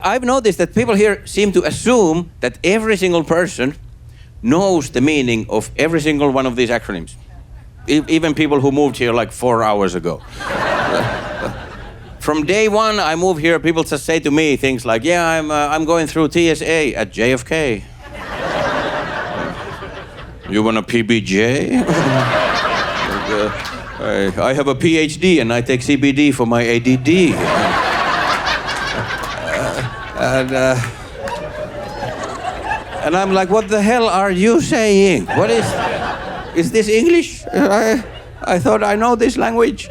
I've noticed that people here seem to assume that every single person knows the meaning of every single one of these acronyms. Even people who moved here like 4 hours ago. From day one I moved here, people just say to me things like, yeah, I'm going through TSA at JFK. You want a PBJ? I have a PhD and I take CBD for my ADD. And I'm like, what the hell are you saying? What is this English? I thought I know this language.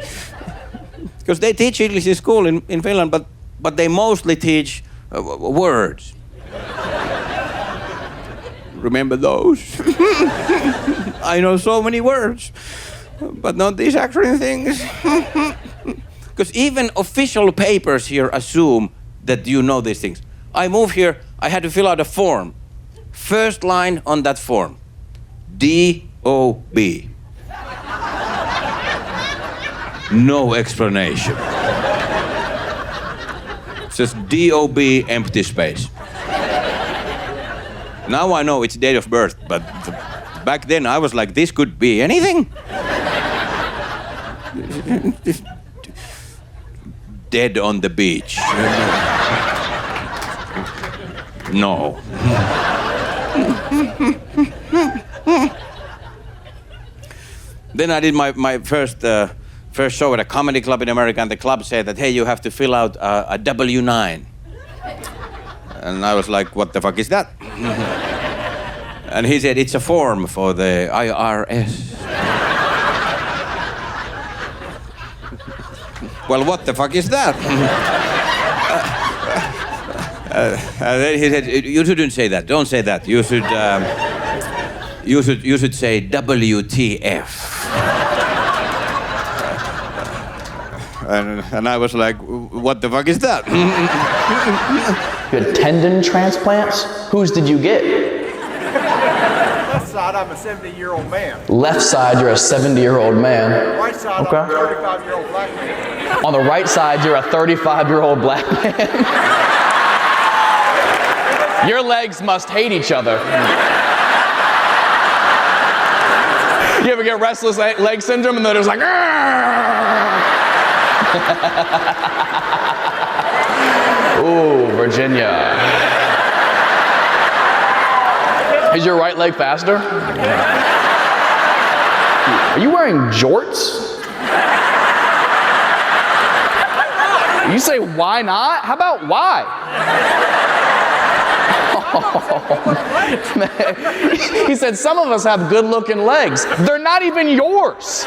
Because they teach English in school in Finland, but they mostly teach words. Remember those? I know so many words, but not these acronym things. Because even official papers here assume that you know these things. I moved here, I had to fill out a form. First line on that form, D-O-B. No explanation. Just D-O-B, empty space. Now I know it's date of birth, but back then I was like, this could be anything. Dead on the beach. No. Then I did my first show at a comedy club in America, and the club said that, hey, you have to fill out a W-9. And I was like, what the fuck is that? And he said, it's a form for the IRS. Well, what the fuck is that? And then he said, you shouldn't say that. Don't say that. You should say WTF. And I was like, what the fuck is that? You had tendon transplants? Whose did you get? Left side, I'm a 70-year-old man. Left side, you're a 70-year-old man. Right side, Okay. I'm a 35-year-old black man. On the right side, you're a 35-year-old black man. Your legs must hate each other. You ever get restless leg syndrome and they're just like, ooh, Virginia. Is your right leg faster? Are you wearing jorts? You say, why not? How about why? Oh, man. He said, some of us have good-looking legs. They're not even yours.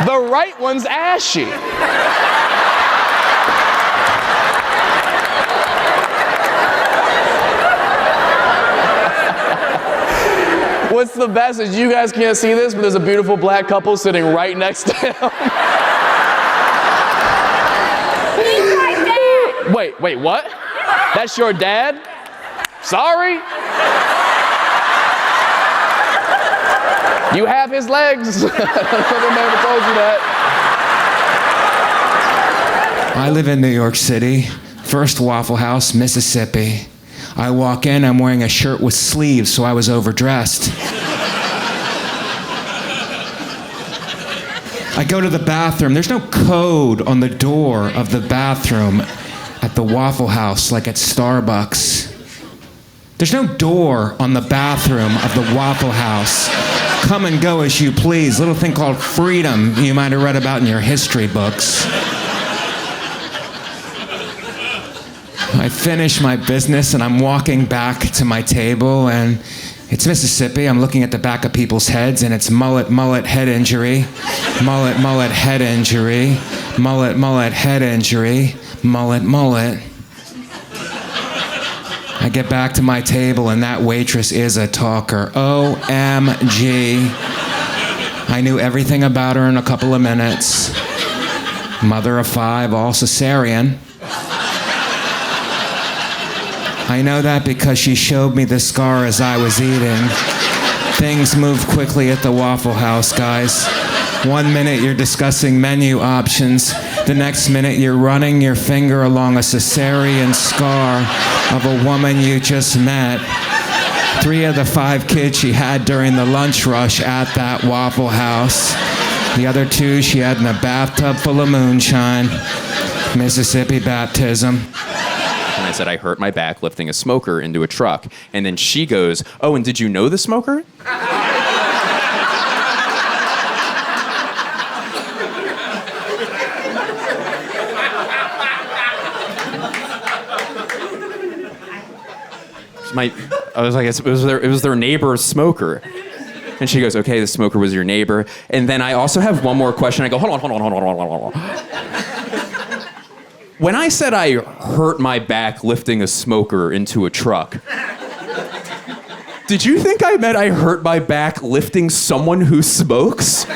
The right one's ashy. What's the best is you guys can't see this, but there's a beautiful black couple sitting right next to him. He's my dad! Wait, what? That's your dad? Sorry? You have his legs. Another man told you that. I live in New York City, First Waffle House, Mississippi. I walk in, I'm wearing a shirt with sleeves, so I was overdressed. I go to the bathroom. There's no code on the door of the bathroom at the Waffle House like at Starbucks. There's no door on the bathroom of the Waffle House. Come and go as you please. Little thing called freedom you might have read about in your history books. I finish my business and I'm walking back to my table, and it's Mississippi. I'm looking at the back of people's heads, and it's mullet, head injury. Mullet, head injury. Mullet, head injury. Mullet. I get back to my table, and that waitress is a talker. OMG. I knew everything about her in a couple of minutes. Mother of 5, all cesarean. I know that because she showed me the scar as I was eating. Things move quickly at the Waffle House, guys. 1 minute you're discussing menu options. The next minute you're running your finger along a cesarean scar of a woman you just met. 3 of the 5 kids she had during the lunch rush at that Waffle House. The other 2 she had in a bathtub full of moonshine. Mississippi baptism. And I said, I hurt my back lifting a smoker into a truck. And then she goes, oh, and did you know the smoker? I was like, it was their neighbor's smoker. And she goes, okay, the smoker was your neighbor. And then I also have one more question. I go, hold on. When I said I hurt my back lifting a smoker into a truck, did you think I meant I hurt my back lifting someone who smokes?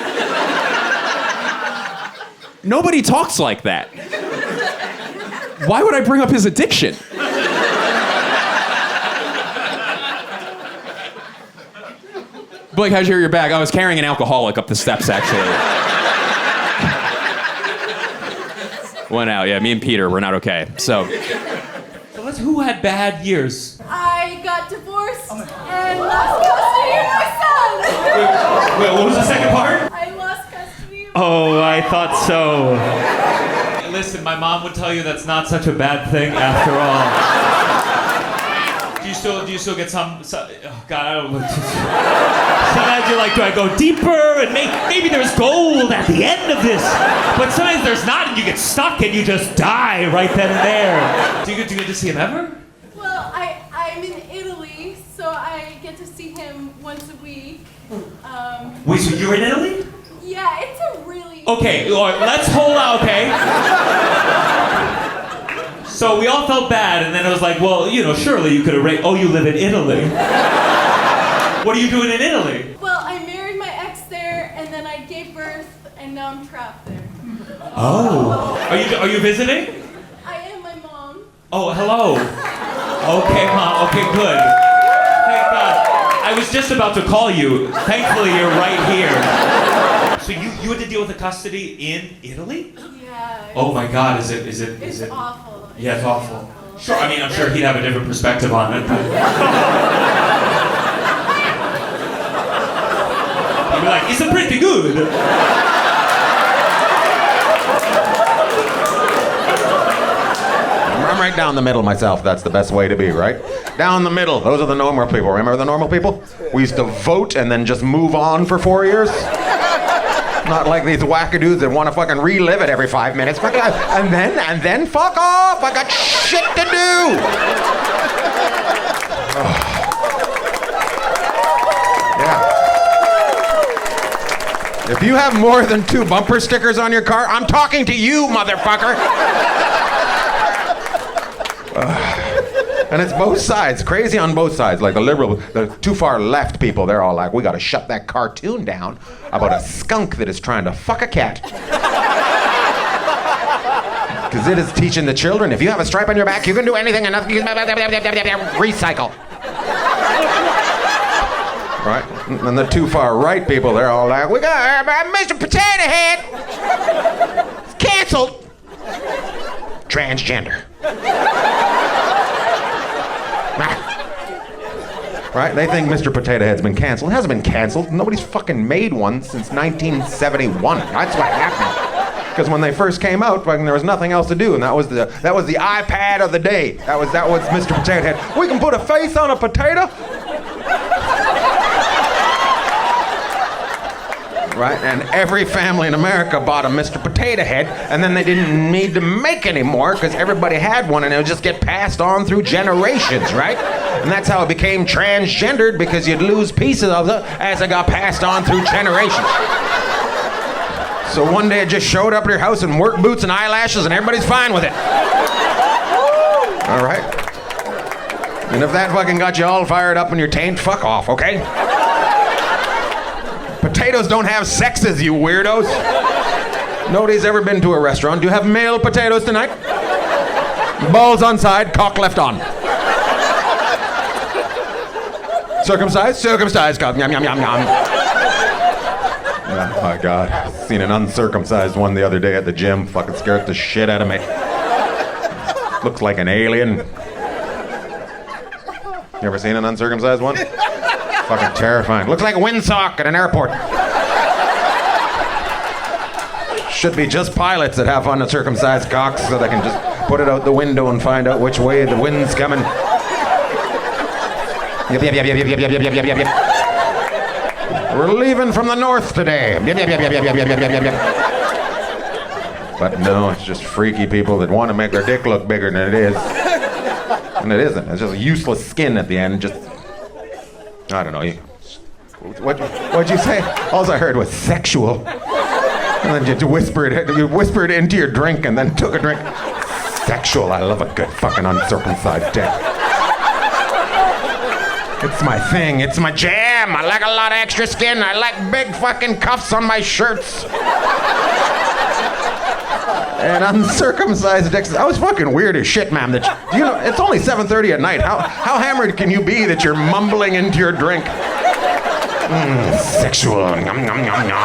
Nobody talks like that. Why would I bring up his addiction? Blake, how'd you hurt your back? I was carrying an alcoholic up the steps, actually. Went out, yeah. Me and Peter, we're not okay. So Who had bad years? I got divorced and lost custody of my son. Wait, what was the second part? I lost custody of Oh, I thought so. Listen, my mom would tell you that's not such a bad thing after all. Do you still get some oh God, I don't know. Sometimes you're like, do I go deeper? And maybe there's gold at the end of this. But sometimes there's not, and you get stuck and you just die right then and there. Do you get to see him ever? Well, I'm in Italy, so I get to see him once a week. Wait, so you're in Italy? Yeah, it's a really... Okay, all right, let's hold on, okay? So we all felt bad, and then it was like, well, surely you could have oh, you live in Italy. What are you doing in Italy? Well, I married my ex there, and then I gave birth, and now I'm trapped there. Oh. Are you visiting? I am my mom. Oh, hello. Okay, Mom. Okay, good. Thank God. I was just about to call you. Thankfully, you're right here. So you had to deal with the custody in Italy? Yeah. Oh my God, is it? It's awful. Yeah, it's awful. Sure, I mean, I'm sure he'd have a different perspective on it. But... He'd be like, it's pretty good. I'm right down the middle myself. That's the best way to be, right? Down the middle. Those are the normal people. Remember the normal people? We used to vote and then just move on for 4 years. Not like these wackadoos that want to fucking relive it every 5 minutes. And then fuck off. I got shit to do. Yeah. If you have more than 2 bumper stickers on your car, I'm talking to you, motherfucker. And it's both sides, crazy on both sides. Like the liberal, the too far left people, they're all like, we gotta shut that cartoon down about a skunk that is trying to fuck a cat. Because it is teaching the children, if you have a stripe on your back, you can do anything and nothing. Recycle. Right? And the too far right people, they're all like, we got Mr. Potato Head. It's canceled. Transgender. Right? They think Mr. Potato Head's been canceled. It hasn't been canceled. Nobody's fucking made one since 1971. That's what happened. Because when they first came out, there was nothing else to do, and that was the iPad of the day. That was Mr. Potato Head. We can put a face on a potato. Right? And every family in America bought a Mr. Potato Head, and then they didn't need to make any more because everybody had one, and it would just get passed on through generations, right? And that's how it became transgendered, because you'd lose pieces of it as it got passed on through generations. So one day it just showed up at your house in work boots and eyelashes, and everybody's fine with it. All right? And if that fucking got you all fired up in your taint, fuck off, okay? Potatoes don't have sexes, you weirdos. Nobody's ever been to a restaurant. Do you have male potatoes tonight? Balls on side, cock left on. Circumcised, cock, yum, yum, yum, yum. Yeah. my God. Seen an uncircumcised one the other day at the gym. Fucking scared the shit out of me. Looks like an alien. You ever seen an uncircumcised one? Fucking terrifying. Looks like a windsock at an airport. Should be just pilots that have uncircumcised cocks so they can just put it out the window and find out which way the wind's coming. Yep, yep, yep, yep, yep, yep, yep, yep, yep, yep. We're leaving from the north today. Yep, yep, yep, yep, yep, yep, yep, yep, yep. But no, it's just freaky people that want to make their dick look bigger than it is. And it isn't. It's just useless skin at the end. Just, I don't know. What'd you say? All I heard was sexual. And then you whispered it into your drink and then took a drink. Sexual. I love a good fucking uncircumcised dick. It's my thing. It's my jam. I like a lot of extra skin. I like big fucking cuffs on my shirts. And uncircumcised dicks. I was fucking weird as shit, ma'am. You know, it's only 7:30 at night. How hammered can you be that you're mumbling into your drink? Sexual. Yum, yum, yum, yum.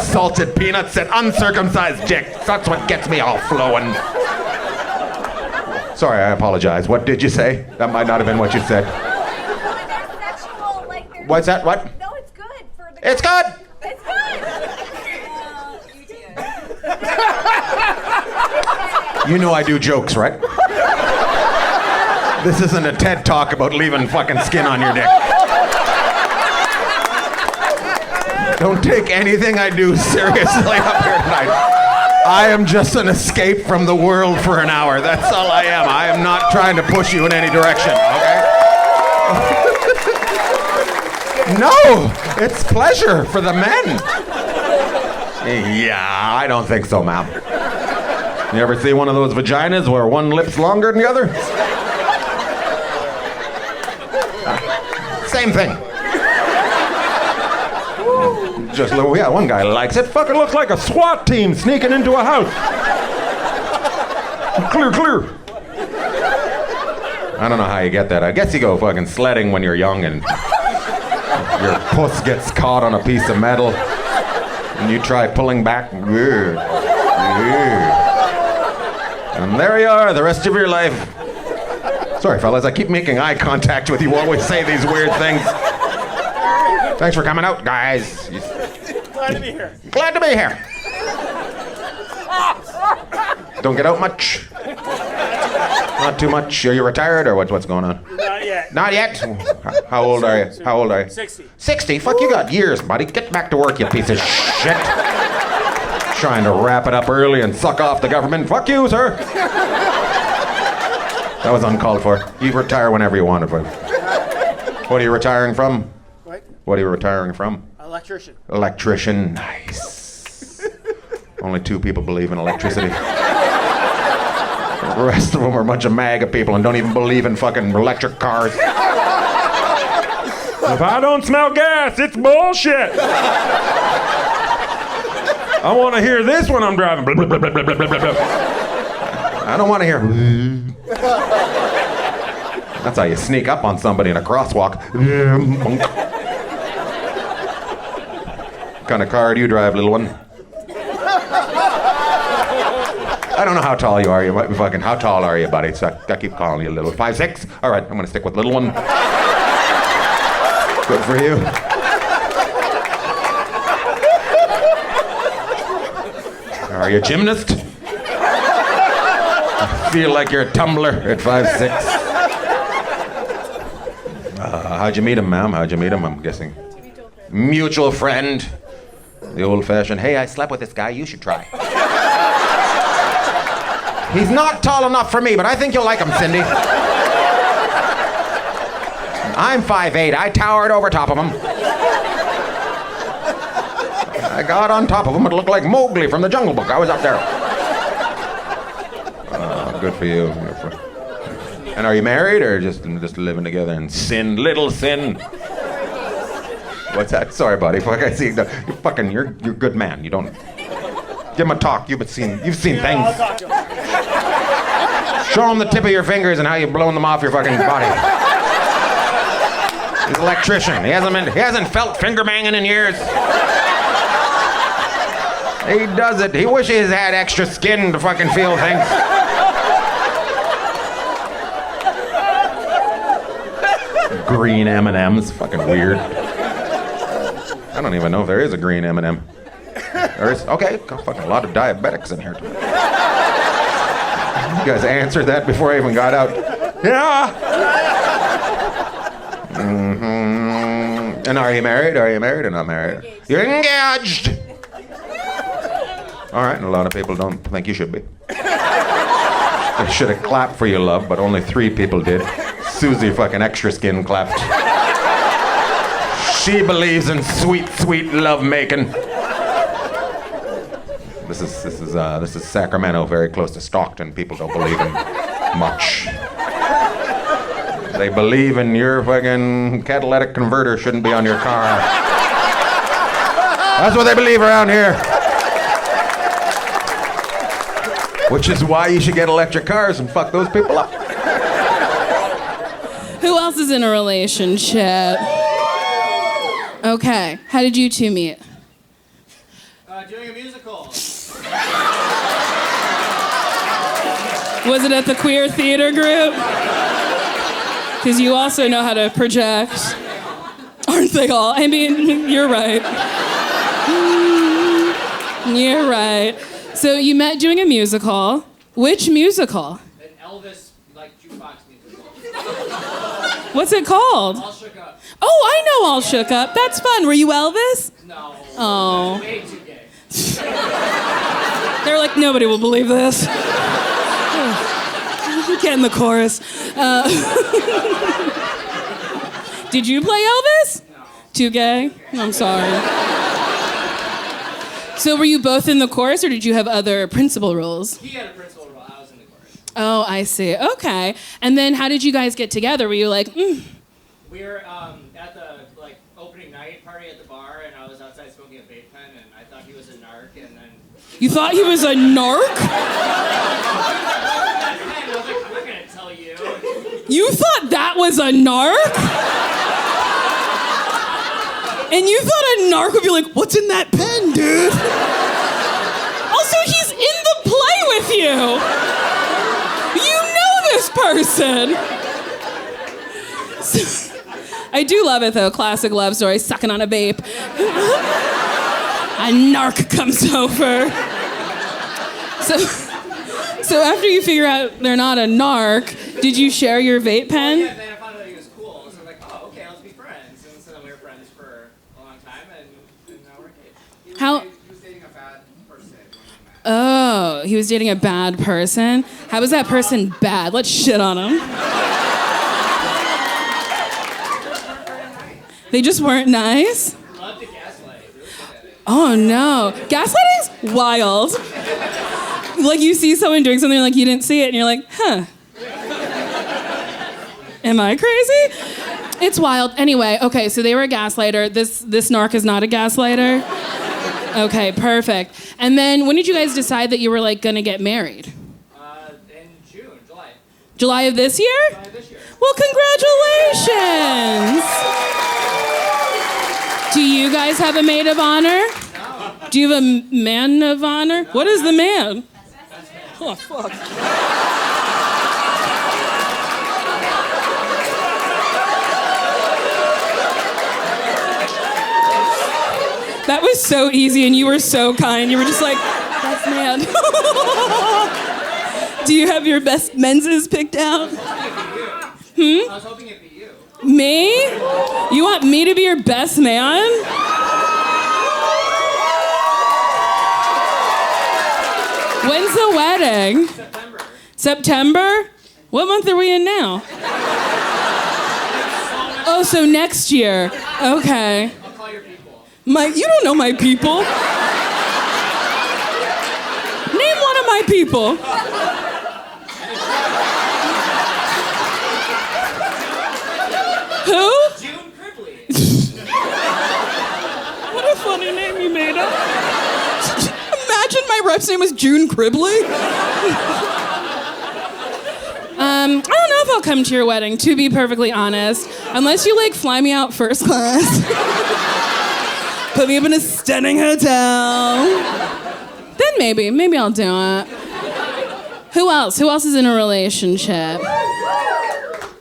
Salted peanuts and uncircumcised dick. That's what gets me all flowing. Sorry, I apologize. What did you say? That might not have been what you said. Sexual, like there's... What's that? What? No, it's good for the... It's good! It's good! You know I do jokes, right? This isn't a TED Talk about leaving fucking skin on your dick. Don't take anything I do seriously up here tonight. I am just an escape from the world for an hour. That's all I am. I am not trying to push you in any direction, okay? No, it's pleasure for the men. Yeah, I don't think so, ma'am. You ever see one of those vaginas where one lip's longer than the other? Same thing. Just, yeah, one guy likes it. Fucking looks like a SWAT team sneaking into a house. Clear, clear. I don't know how you get that. I guess you go fucking sledding when you're young and your puss gets caught on a piece of metal and you try pulling back. And there you are, the rest of your life. Sorry, fellas, I keep making eye contact with you. Always say these weird things. Thanks for coming out, guys. Glad to be here. Glad to be here. Don't get out much. Not too much. Are you retired or what's going on? Not yet. Not yet? How old are you? How old are you? 60. 60? Fuck, you got years, buddy. Get back to work, you piece of shit. Trying to wrap it up early and suck off the government. Fuck you, sir. That was uncalled for. You retire whenever you want. What are you retiring from? What are you retiring from? Electrician. Electrician. Nice. Only 2 people believe in electricity. The rest of them are a bunch of MAGA people and don't even believe in fucking electric cars. If I don't smell gas, it's bullshit. I want to hear this when I'm driving. I don't want to hear. That's how you sneak up on somebody in a crosswalk. What kind of car do you drive, little one? I don't know how tall you are. How tall are you, buddy? So I keep calling you little. 5'6"? All right, I'm gonna stick with little one. Good for you. Are you a gymnast? I feel like you're a tumbler at 5'6". How'd you meet him, ma'am? How'd you meet him? I'm guessing. Mutual friend. The old-fashioned, hey, I slept with this guy, you should try. He's not tall enough for me, but I think you'll like him, Cindy. I'm 5'8". I towered over top of him. I got on top of him. It looked like Mowgli from the Jungle Book. I was up there. Good for you. And are you married or just living together and sin? Little sin. What's that? Sorry, buddy. Fuck, I see. You're a good man. You don't. Give him a talk. You've seen things. I'll talk to him. Show him the tip of your fingers and how you've blown them off your fucking body. He's an electrician. He hasn't felt finger banging in years. He does it. He wishes he had extra skin to fucking feel things. Green M&M's. Fucking weird. I don't even know if there is a green M&M. There is? Okay. Fucking a lot of diabetics in here. You guys answered that before I even got out. Yeah. Mm-hmm. And are you married? Are you married or not married? You're engaged. All right, and a lot of people don't think you should be. They should have clapped for your love, but only 3 people did. Susie fucking extra skin clapped. She believes in sweet, sweet love making. This is Sacramento, very close to Stockton. People don't believe in much. They believe in your fucking catalytic converter shouldn't be on your car. That's what they believe around here. Which is why you should get electric cars and fuck those people up. Who else is in a relationship? Okay, how did you two meet? Doing a musical. Was it at the queer theater group? Because you also know how to project. Aren't they all? I mean, you're right. You're right. So you met doing a musical. Which musical? An Elvis, jukebox musical. What's it called? All Shook Up. Oh, I know All Shook Up. That's fun. Were you Elvis? No. Oh. Way too gay. They're like, nobody will believe this. Get in the chorus. Did you play Elvis? No. Too gay? I'm sorry. So were you both in the chorus, or did you have other principal roles? He had a principal role. I was in the chorus. Oh, I see. Okay. And then how did you guys get together? Were you like, We were at the opening night party at the bar, and I was outside smoking a vape pen, and I thought he was a narc, and then you thought he was a narc? I was like, I'm not gonna tell you. You thought that was a narc? And you thought a narc would be like, what's in that pen, dude? Also, he's in the play with you. You know this person. So, I do love it, though. Classic love story, sucking on a vape. A narc comes over. So after you figure out they're not a narc, did you share your vape pen? Yeah, then I found out he was cool, so I was like, oh, okay, let's be friends. And so then we were friends for a long time, and now we're engaged. How? He was dating a bad person when we met. Oh, he was dating a bad person? How was that person bad? Let's shit on him. They just weren't nice? Loved to gaslight. Really good at it. Oh no. Gaslighting's wild. Like you see someone doing something like you didn't see it and you're like, huh. Am I crazy? It's wild. Anyway, okay, so they were a gaslighter. This narc is not a gaslighter? Okay, perfect. And then when did you guys decide that you were gonna get married? In July. July of this year? July this year. Well, congratulations! Do you guys have a maid of honor? No. Do you have a man of honor? What is the man? Oh, fuck. That was so easy, and you were so kind. You were just like, that's man. Do you have your best menses picked out? I was hoping it'd be you. Me? You want me to be your best man? When's the wedding? September. September? What month are we in now? Oh, so next year. Okay. I'll call your people. You don't know my people. Name one of my people. Who? June Cribley. What a funny name you made up. Imagine my rep's name was June Cribley. I don't know if I'll come to your wedding, to be perfectly honest. Unless you, like, fly me out first class. Put me up in a stunning hotel. Then maybe I'll do it. Who else? Who else is in a relationship?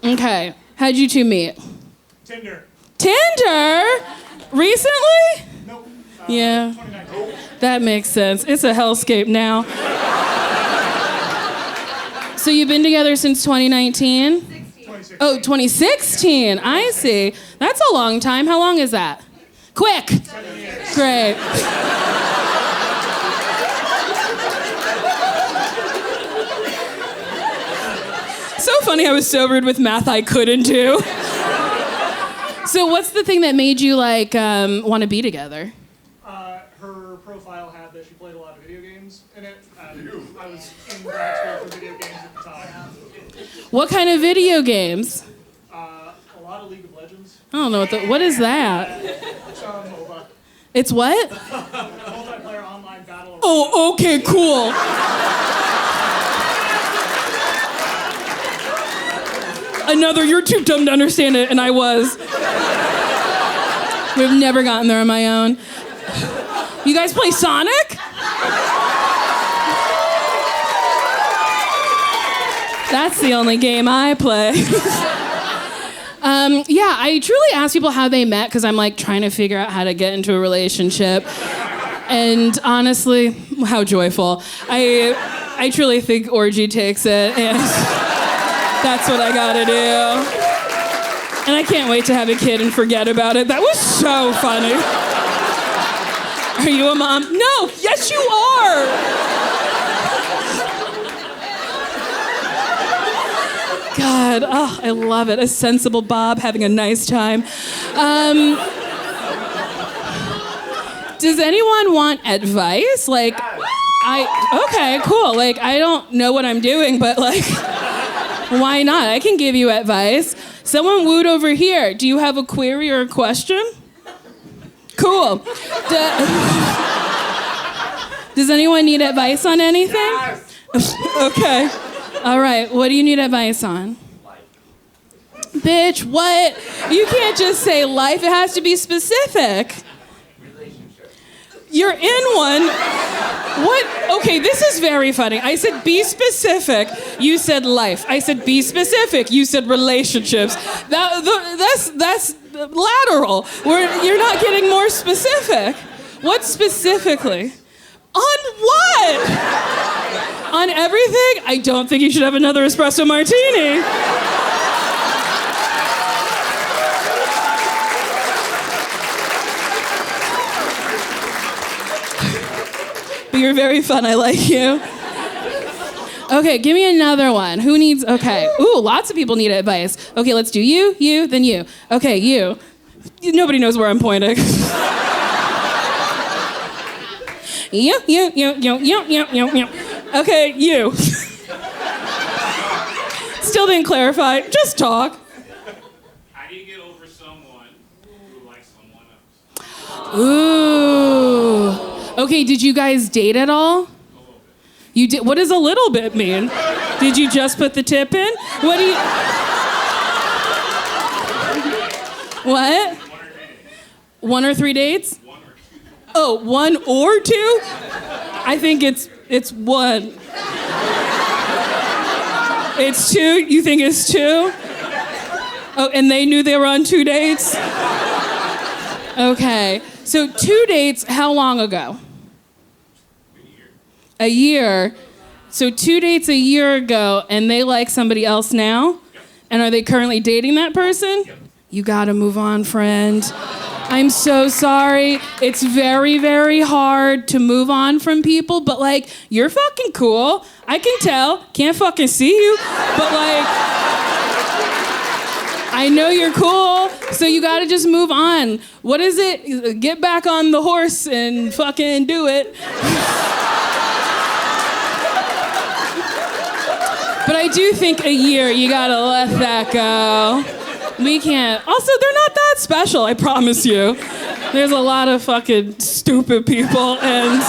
Okay. How'd you two meet? Tinder. Tinder? Recently? Nope. Yeah. 2019. That makes sense. It's a hellscape now. So you've been together since 2019? 2016. Oh, 2016. I see. That's a long time. How long is that? Quick. 7 years. Great. So funny I was sobered with math I couldn't do. So what's the thing that made you like want to be together? Her profile had that she played a lot of video games in it. I was in grad school for video games at the time. What kind of video games? A lot of League of Legends. I don't know what is that? MOBA. It's what? Multiplayer online battle. Oh, okay, cool. Another, you're too dumb to understand it, and I was. We've never gotten there on my own. You guys play Sonic? That's the only game I play. Yeah, I truly ask people how they met because I'm like trying to figure out how to get into a relationship. And honestly, how joyful. I truly think orgy takes it, and that's what I gotta do. And I can't wait to have a kid and forget about it. That was so funny. Are you a mom? No, yes you are. God, oh, I love it. A sensible Bob having a nice time. Does anyone want advice? Like, okay, cool. Like, I don't know what I'm doing, but like, why not? I can give you advice. Someone wooed over here. Do you have a query or a question? Cool. Does anyone need advice on anything? Yes. Okay. All right. What do you need advice on? Life. Bitch, what? You can't just say life. It has to be specific. Relationship. You're in one. What? Okay, this is very funny. I said be specific. You said life. I said be specific. You said relationships. That's lateral. You're not getting more specific. What specifically? On what? On everything? I don't think you should have another espresso martini. But you're very fun. I like you. Okay, give me another one. Who needs... Okay. Ooh, lots of people need advice. Okay, let's do you, then you. Okay, you. Nobody knows where I'm pointing. You. Okay, you. Still didn't clarify. Just talk. How do you get over someone who likes someone else? Ooh. Okay, did you guys date at all? You did. What does a little bit mean? Did you just put the tip in? What do you... What? 1 or 3 dates? 1 or 2. Oh, 1 or 2? I think it's 1. It's 2? You think it's 2? Oh, and they knew they were on 2 dates? Okay. So 2 dates, how long ago? A year. So 2 dates a year ago, and they like somebody else now? And are they currently dating that person? You gotta move on, friend. I'm so sorry. It's very, very hard to move on from people, but like, you're fucking cool. I can tell. Can't fucking see you, but like, I know you're cool, so you gotta just move on. What is it? Get back on the horse and fucking do it. But I do think a year, you gotta let that go. We can't. Also, they're not that special, I promise you. There's a lot of fucking stupid people, and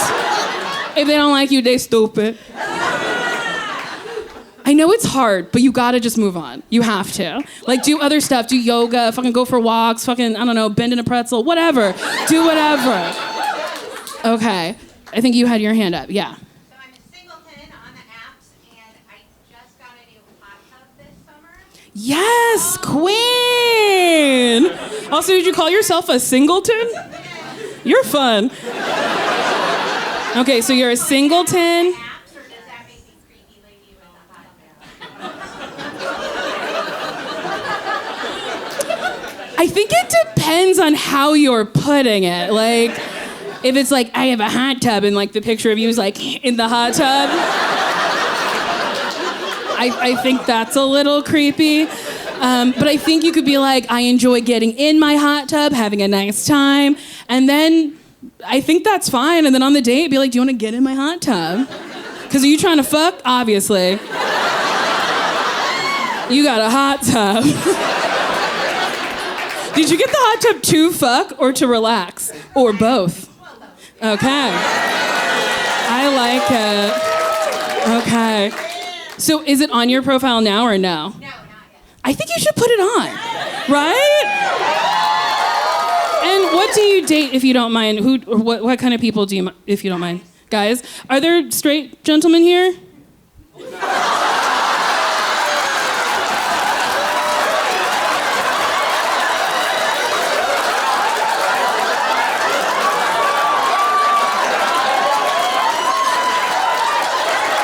if they don't like you, they stupid. I know it's hard, but you gotta just move on. You have to. Like, do other stuff. Do yoga, fucking go for walks, fucking, I don't know, bend in a pretzel, whatever. Do whatever. Okay. I think you had your hand up. Yeah. So I'm a singleton on the apps, and I just got a new hot tub this summer. Yes, queen! Also, did you call yourself a singleton? You're fun. Okay, so you're a singleton. Apps, or does that make me creepy lady with a hot tub? I think it depends on how you're putting it. Like, if it's like, I have a hot tub, and like the picture of you is like in the hot tub, I think that's a little creepy. But I think you could be like, I enjoy getting in my hot tub, having a nice time, and then I think that's fine. And then on the date, be like, do you want to get in my hot tub? Because are you trying to fuck? Obviously. You got a hot tub. Did you get the hot tub to fuck or to relax? Or both? Okay. I like it. Okay. So is it on your profile now or no? No, not yet. I think you should put it on. Right? And what do you date, if you don't mind? What kind of people do you, if you don't mind? Guys, are there straight gentlemen here?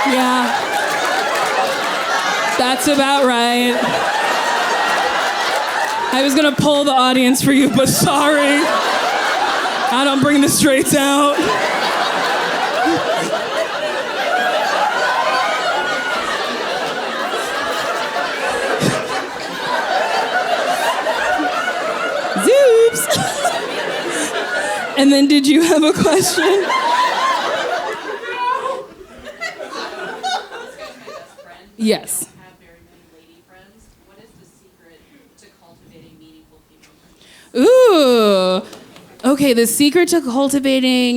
Yeah. That's about right. I was gonna poll the audience for you, but sorry. I don't bring the straights out. Zoops. And then did you have a question? Yes. Have very many lady friends. What is the secret to cultivating meaningful female friendships? Ooh. Okay, the secret to cultivating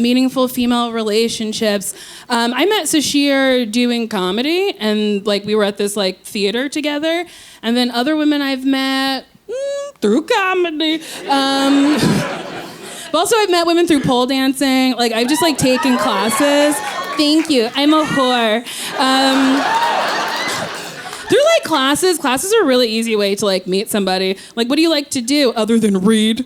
meaningful female relationships. I met Sashir doing comedy, and like we were at this like theater together, and then other women I've met through comedy. But also I've met women through pole dancing. Like I've just like taken classes. Thank you. I'm a whore. Through like classes are a really easy way to like meet somebody. Like, what do you like to do other than read?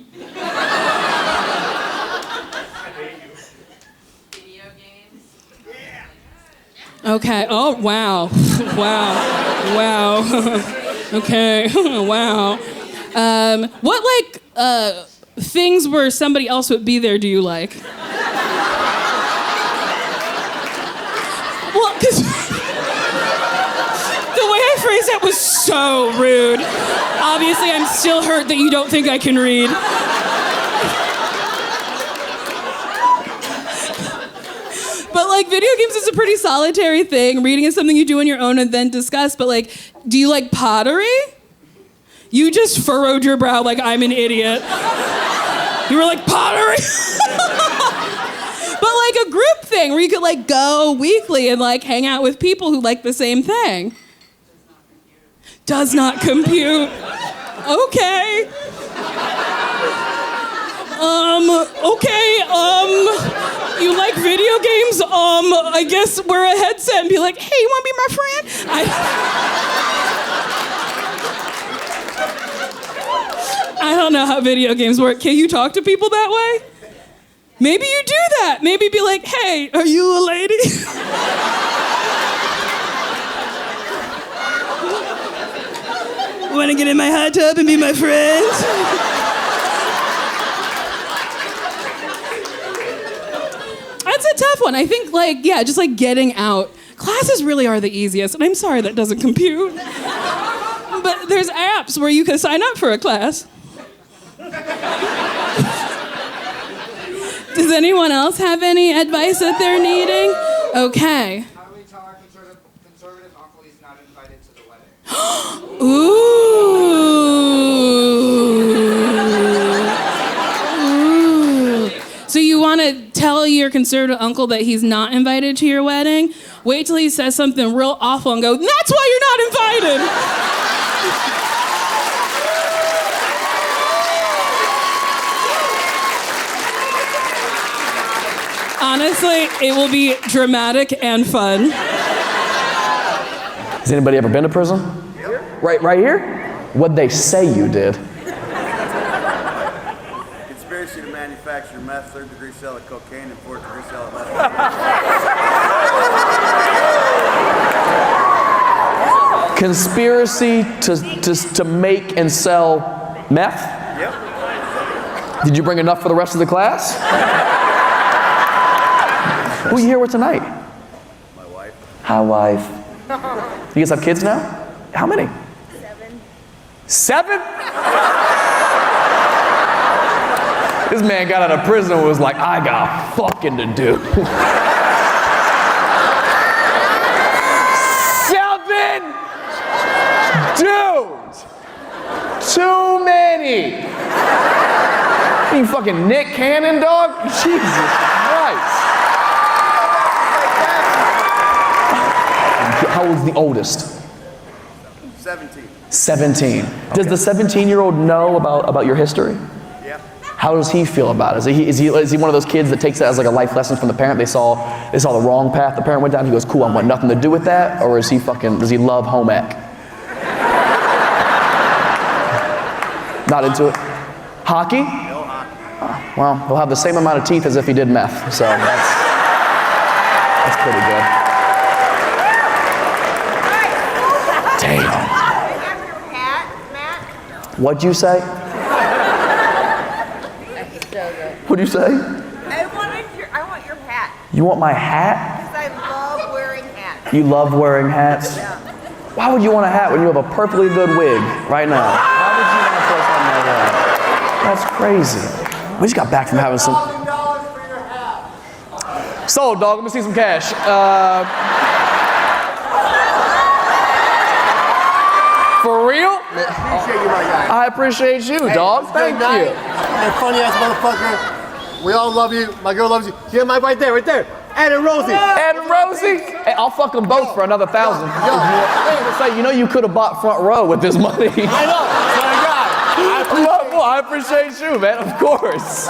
Video games. Okay. Oh wow, wow. Okay. Wow. What like things where somebody else would be there do you like? Well, because the way I phrased that was so rude. Obviously, I'm still hurt that you don't think I can read. But like video games is a pretty solitary thing. Reading is something you do on your own and then discuss. But like, do you like pottery? You just furrowed your brow like I'm an idiot. You were like, pottery? But like a group thing where you could like go weekly and like hang out with people who like the same thing. Does not compute. Okay. Okay, you like video games? I guess wear a headset and be like, hey, you wanna be my friend? I don't know how video games work. Can you talk to people that way? Maybe you do that. Maybe be like, hey, are you a lady? Want to get in my hot tub and be my friend? That's a tough one. I think, like, yeah, just like getting out. Classes really are the easiest, and I'm sorry that doesn't compute. But there's apps where you can sign up for a class. Does anyone else have any advice that they're needing? Okay. How do we tell our conservative uncle he's not invited to the wedding? Ooh. So you want to tell your conservative uncle that he's not invited to your wedding, wait till he says something real awful and go, that's why you're not invited. Honestly, it will be dramatic and fun. Has anybody ever been to prison? Right here? What'd they say you did? Conspiracy to manufacture meth, 3rd-degree sale of cocaine, and 4th-degree sale of meth. Conspiracy to make and sell meth? Yep. Did you bring enough for the rest of the class? Who you here with tonight? My wife. Hi, wife. You guys have kids now? How many? 7? This man got out of prison and was like, I got fucking to do. 7? Dude! Too many! You fucking Nick Cannon, dog? Jesus Christ. How old's the oldest? 17. 17. Does the 17-year-old know about your history? Yeah. How does he feel about it? Is he one of those kids that takes that as like a life lesson from the parent? They saw the wrong path the parent went down. He goes, cool, I want nothing to do with that? Or does he love home ec? Not into it? Hockey? No hockey. Well, he'll have the same amount of teeth as if he did meth. So that's pretty good. Damn. What'd you say? What'd you say? I want your hat. You want my hat? Because I love wearing hats. You love wearing hats? Yeah. Why would you want a hat when you have a perfectly good wig right now? Why would you want to put something like that? That's crazy. We just got back from having some... $1,000 for your hat. Sold, dog. Let me see some cash. For real? I appreciate you, my guy. I appreciate you, dog. Thank you. Hey, funny ass motherfucker. We all love you. My girl loves you. See my right there, right there. Ed and Rosie. Ed and Rosie? Hey, I'll fuck them both for another $1,000. You know you could have bought front row with this money. I know. I appreciate you, man. Of course.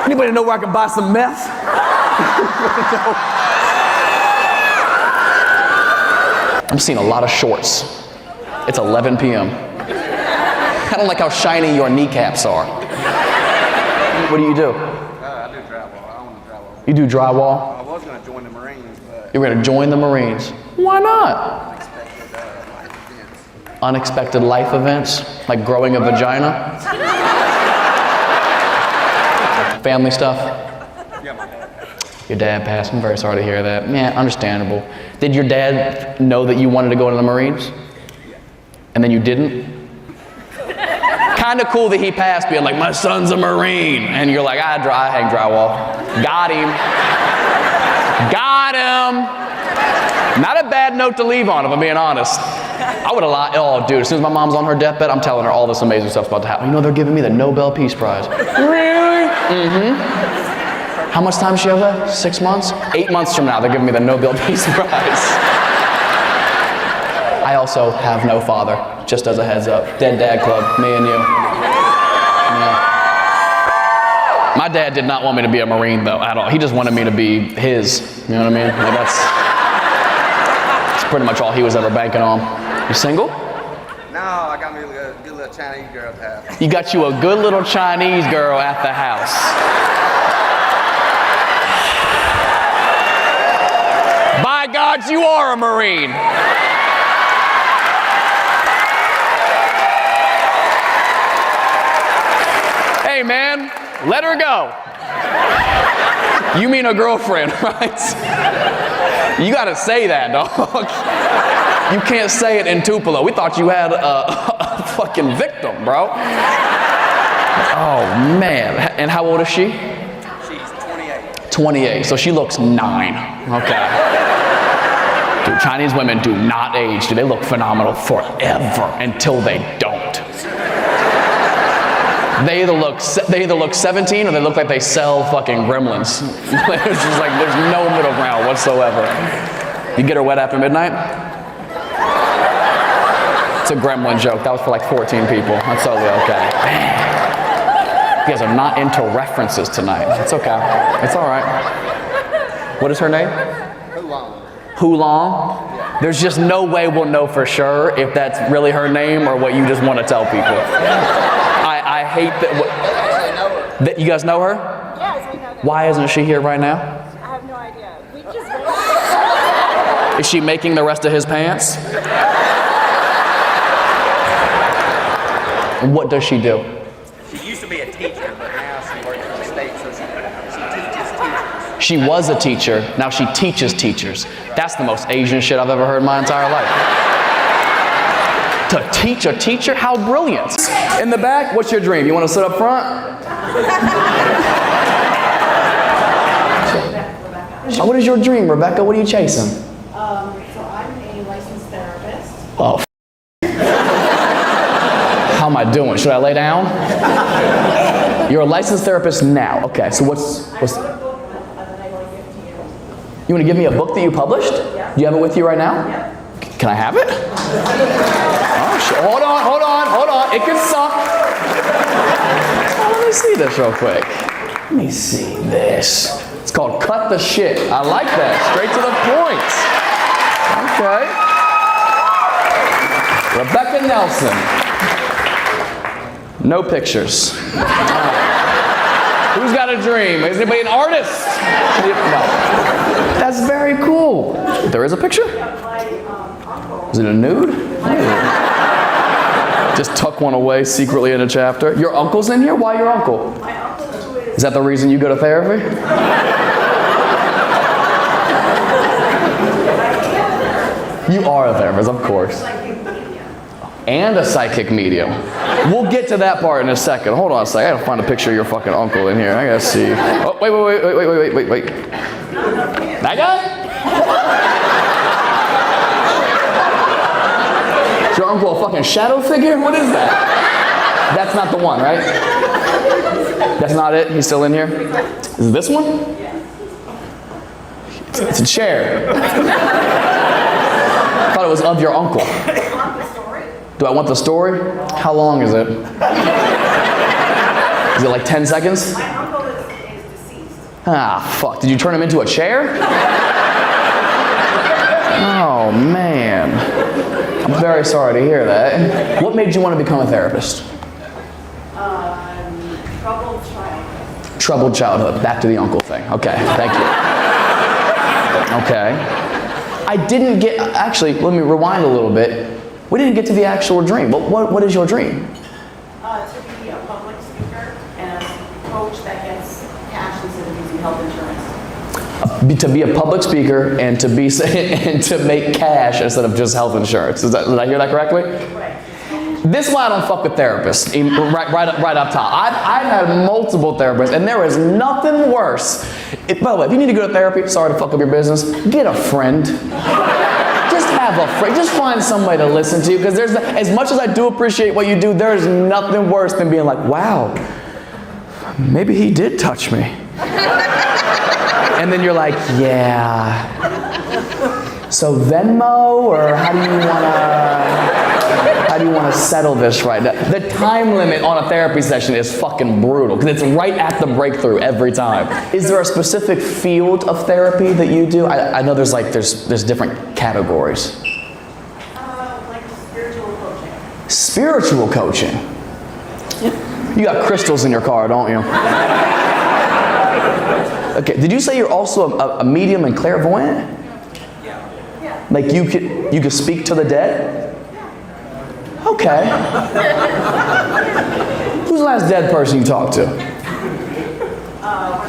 Anybody know where I can buy some meth? I'm seeing a lot of shorts. It's 11 p.m. I don't like how shiny your kneecaps are. What do you do? I do drywall. I own the drywall. You do drywall? I was going to join the Marines, but... You're going to join the Marines. Why not? Unexpected life events? Like growing a vagina? Family stuff? Yeah, my dad. Your dad passed. I'm very sorry to hear that. Yeah, understandable. Did your dad know that you wanted to go into the Marines? And then you didn't? Kind of cool that he passed being like, my son's a Marine. And you're like, I hang drywall. Got him. Got him. Not a bad note to leave on, if I'm being honest. I would have lied. Oh, dude, as soon as my mom's on her deathbed, I'm telling her all this amazing stuff's about to happen. You know, they're giving me the Nobel Peace Prize. Really? Mm-hmm. How much time does she have left? 6 months? 8 months from now, they're giving me the Nobel Peace Prize. I also have no father, just as a heads up. Dead Dad Club, me and you. Yeah. My dad did not want me to be a Marine, though, at all. He just wanted me to be his. You know what I mean? Like, that's pretty much all he was ever banking on. You single? No, I got me a good little Chinese girl at the house. You got you a good little Chinese girl at the house. By God, you are a Marine. Hey, man, let her go. You mean a girlfriend, right? You gotta say that, dog. You can't say it in Tupelo. We thought you had a fucking victim, bro. Oh, man. And how old is she? She's 28. 28, so she looks 9. Okay. Dude, Dude, Chinese women do not age. Dude, they look phenomenal forever until they don't. They either look 17 or they look like they sell fucking gremlins. It's just like there's no middle ground whatsoever. You get her wet after midnight? It's a gremlin joke. That was for like 14 people. That's totally okay. Man. You guys are not into references tonight. It's okay. It's all right. What is her name? Hulong. There's just no way we'll know for sure if that's really her name or what you just want to tell people. I hate that. You guys know her? Yes, we know her. Why isn't she here right now? I have no idea. We just. Is she making the rest of his pants? What does she do? She used to be a teacher, but now she works for the state, so she teaches teachers. She was a teacher, now she teaches teachers. That's the most Asian shit I've ever heard in my entire life. To teach a teacher? How brilliant. In the back, what's your dream? You want to sit up front? What is your dream, Rebecca? What are you chasing? So I'm a licensed therapist. Oh, how am I doing? Should I lay down? You're a licensed therapist now. Okay, so what's you want to give me a book that you published? Yeah. Do you have it with you right now? Yeah. Can I have it? Oh, shit. Hold on. It can suck. Oh, let me see this real quick. Let me see this. It's called Cut the Shit. I like that. Straight to the point. Okay. Rebecca Nelson. No pictures. Who's got a dream? Is anybody an artist? No. That's very cool. There is a picture? Is it a nude? Just tuck one away secretly in a chapter. Your uncle's in here? Why your uncle? My uncle who is. Is that the reason you go to therapy? You are a therapist, of course. And a psychic medium. We'll get to that part in a second. Hold on a second. I gotta find a picture of your fucking uncle in here. I gotta see. Oh, wait. That guy? Is your uncle a fucking shadow figure? What is that? That's not the one, right? That's not it? He's still in here? Is it this one? It's a chair. I thought it was of your uncle. Do I want the story? How long is it? Is it like 10 seconds? My uncle is deceased. Ah, fuck. Did you turn him into a chair? Oh, man. I'm very sorry to hear that. What made you want to become a therapist? Troubled childhood. Troubled childhood. Back to the uncle thing. Okay, thank you. Okay. I didn't get, actually, let me rewind a little bit. We didn't get to the actual dream. What is your dream? To be a public speaker and a coach that gets cash instead of using health insurance. To be a public speaker and to be and to make cash instead of just health insurance. Did I hear that correctly? Right. This is why I don't fuck with therapists. Right up top. I've had multiple therapists, and there is nothing worse. By the way, if you need to go to therapy, sorry to fuck up your business, get a friend. Just have a friend. Just find somebody to listen to, because there's, as much as I do appreciate what you do, there is nothing worse than being like, wow, maybe he did touch me. And then you're like, yeah. So Venmo, or how do you want to settle this right now? The time limit on a therapy session is fucking brutal, because it's right at the breakthrough every time. Is there a specific field of therapy that you do? I know there's different categories. Like spiritual coaching. Spiritual coaching. You got crystals in your car, don't you? Okay, did you say you're also a medium and clairvoyant? Yeah. Like you could speak to the dead? Okay. Who's the last dead person you talked to? One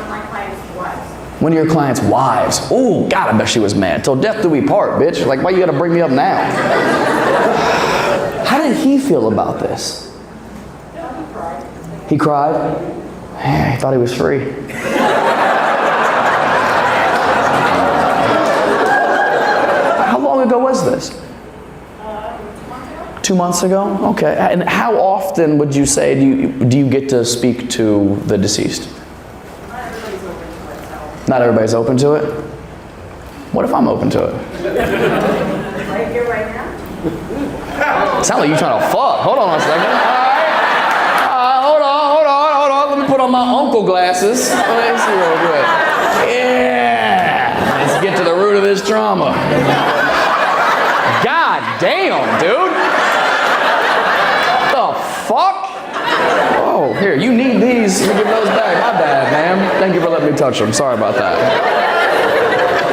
of my clients' wives. One of your clients' wives. Oh, God, I bet she was mad. Till death do we part, bitch. Like, why you gotta bring me up now? How did he feel about this? He cried? Yeah, he thought he was free. How long was this? 2 months ago? Okay. And how often would you say do you get to speak to the deceased? Not everybody's open to it. What if I'm open to it? Right here, right now? Sound like you're trying to fuck. Hold on a second. Hold on. Let me put on my uncle glasses. Let me see real quick. Yeah. Let's get to the root of this trauma. God damn, dude. The fuck? Oh, here, you need these. Let me give those back. My bad, ma'am. Thank you for letting me touch them. Sorry about that.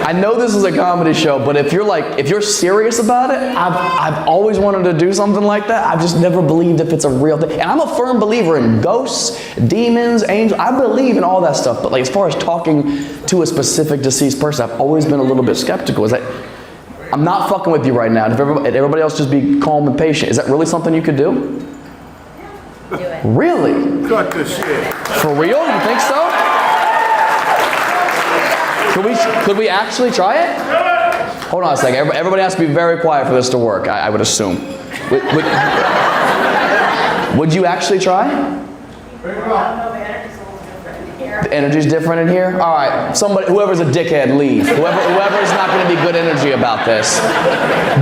I know this is a comedy show, but if you're serious about it, I've always wanted to do something like that. I've just never believed if it's a real thing. And I'm a firm believer in ghosts, demons, angels. I believe in all that stuff. But like as far as talking to a specific deceased person, I've always been a little bit skeptical. Is that I'm not fucking with you right now. If everybody else just be calm and patient. Is that really something you could do? Do it. Really? Cut this shit. For real? You think so? Could we actually try it? Hold on a second. Everybody has to be very quiet for this to work, I would assume. Would you actually try? The energy's different in here? All right. Whoever's a dickhead, leave. Whoever's not going to be good energy about this.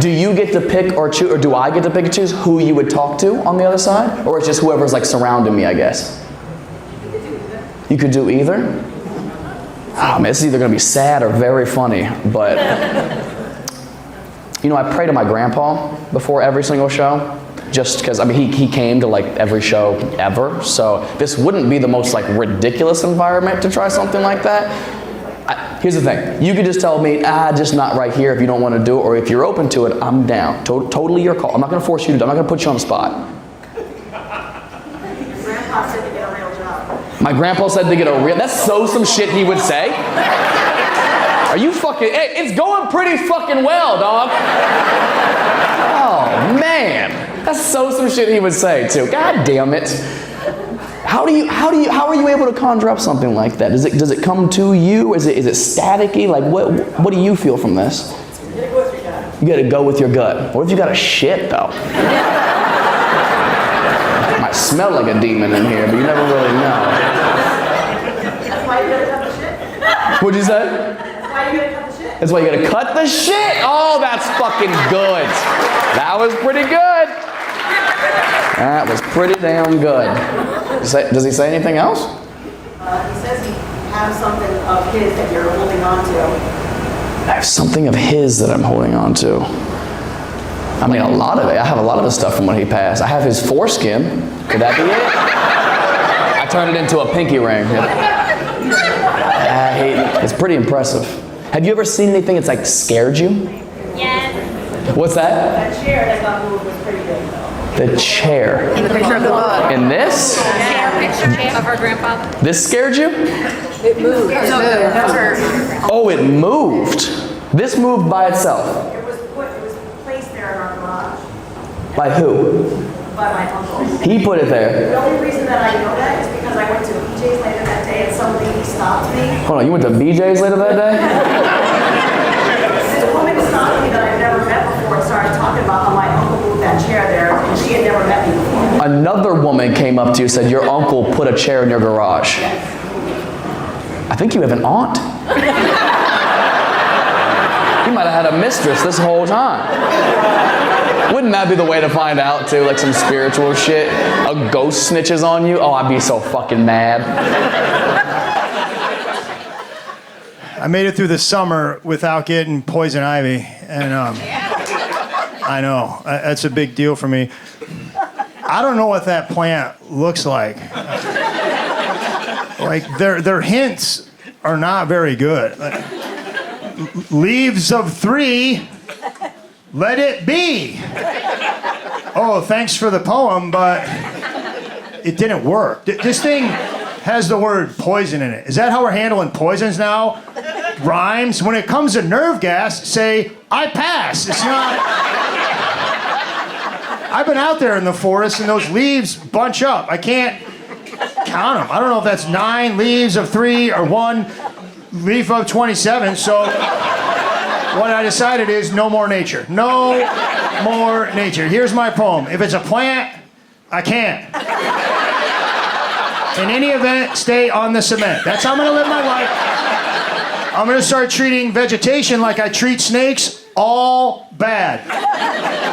Do you get to pick or choose, or do I get to pick and choose who you would talk to on the other side? Or it's just whoever's like surrounding me, I guess? You could do either? Oh, man, this is either going to be sad or very funny, but you know, I pray to my grandpa before every single show, just because, I mean, he came to like every show ever, so this wouldn't be the most like ridiculous environment to try something like that. Here's the thing, you could just tell me, just not right here if you don't want to do it, or if you're open to it, I'm down. Totally your call. I'm not going to force you to do it. I'm not going to put you on the spot. Grandpa said to get a real job. My grandpa said to get a real, that's so some shit he would say. Are you fucking, hey, it's going pretty fucking well, dog. Oh, man. That's so some shit he would say, too. God damn it. How are you able to conjure up something like that? Does it come to you? Is it staticky? Like, what do you feel from this? You gotta go with your gut. What if you got a shit, though? Might smell like a demon in here, but you never really know. That's why you gotta cut the shit. What'd you say? That's why you gotta cut the shit. That's why you gotta cut the shit. Oh, that's fucking good. That was pretty good. That was pretty damn good. Does he say anything else? He says he has something of his that you're holding on to. I have something of his that I'm holding on to. I mean, a lot of it. I have a lot of the stuff from when he passed. I have his foreskin. Could that be it? I turned it into a pinky ring. It's pretty impressive. Have you ever seen anything that's like scared you? Yes. What's that? That chair that got moved was pretty big, though. The chair. In the picture of the book. In this? Yeah, picture of her grandfather. This scared you? It moved. That's her. Oh, it moved. This moved by itself. It was placed there in our garage By who? by my uncle. He put it there. The only reason that I know that is because I went to BJ's later that day and some lady stopped me. Hold on, you went to BJ's later that day? This woman stopped me that I've never met before and started talking about how my uncle moved that chair there and she had never met me before. Another woman came up to you and said, your uncle put a chair in your garage. I think you have an aunt. You might have had a mistress this whole time. Wouldn't that be the way to find out, too? Like some spiritual shit? A ghost snitches on you? Oh, I'd be so fucking mad. I made it through the summer without getting poison ivy, and I know, that's a big deal for me. I don't know what that plant looks like. Like, their hints are not very good. Like, leaves of 3, let it be. Oh, thanks for the poem, but it didn't work. This thing has the word poison in it. Is that how we're handling poisons now? Rhymes. When it comes to nerve gas, say, I pass. It's not... I've been out there in the forest and those leaves bunch up. I can't count them. I don't know if that's 9 leaves of 3 or 1 leaf of 27, so... what I decided is no more nature. No more nature. Here's my poem. If it's a plant, I can't. In any event, stay on the cement. That's how I'm gonna live my life. I'm gonna start treating vegetation like I treat snakes, all bad.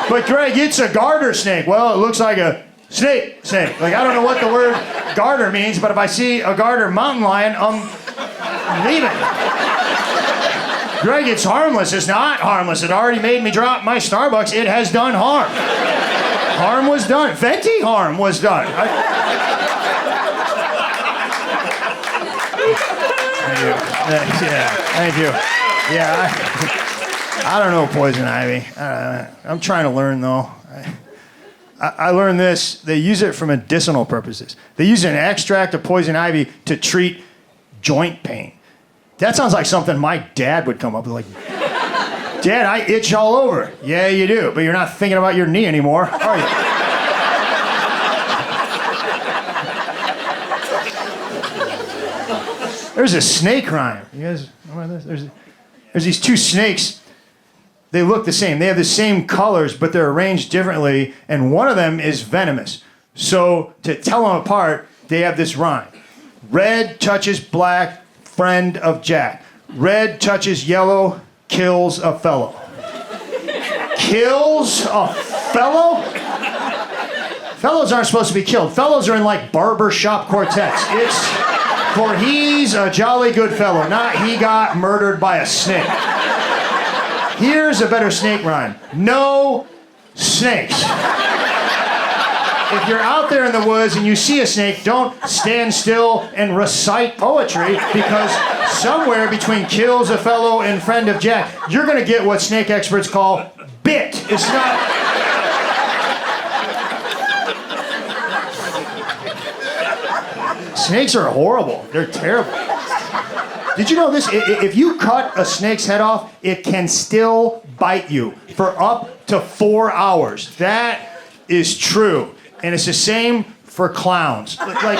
But Greg, it's a garter snake. Well, it looks like a snake. Like, I don't know what the word garter means, but if I see a garter mountain lion, I'm leaving. Greg, it's harmless. It's not harmless. It already made me drop my Starbucks. It has done harm. Harm was done. Venti harm was done. Thank you. Yeah, thank you. Yeah, I don't know poison ivy. I'm trying to learn, though. I learned this. They use it for medicinal purposes. They use an extract of poison ivy to treat joint pain. That sounds like something my dad would come up with. Like, Dad, I itch all over. Yeah, you do, but you're not thinking about your knee anymore, are you? There's a snake rhyme. You guys know this? There's these two snakes. They look the same. They have the same colors, but they're arranged differently, and one of them is venomous. So to tell them apart, they have this rhyme. Red touches black, friend of Jack. Red touches yellow, kills a fellow. Kills a fellow? Fellows aren't supposed to be killed. Fellows are in like barber shop quartets. It's for he's a jolly good fellow, not he got murdered by a snake. Here's a better snake rhyme. No snakes. If you're out there in the woods and you see a snake, don't stand still and recite poetry, because somewhere between kills a fellow and friend of Jack, you're going to get what snake experts call bit. It's not... Snakes are horrible. They're terrible. Did you know this? If you cut a snake's head off, it can still bite you for up to 4 hours. That is true. And it's the same for clowns. Like,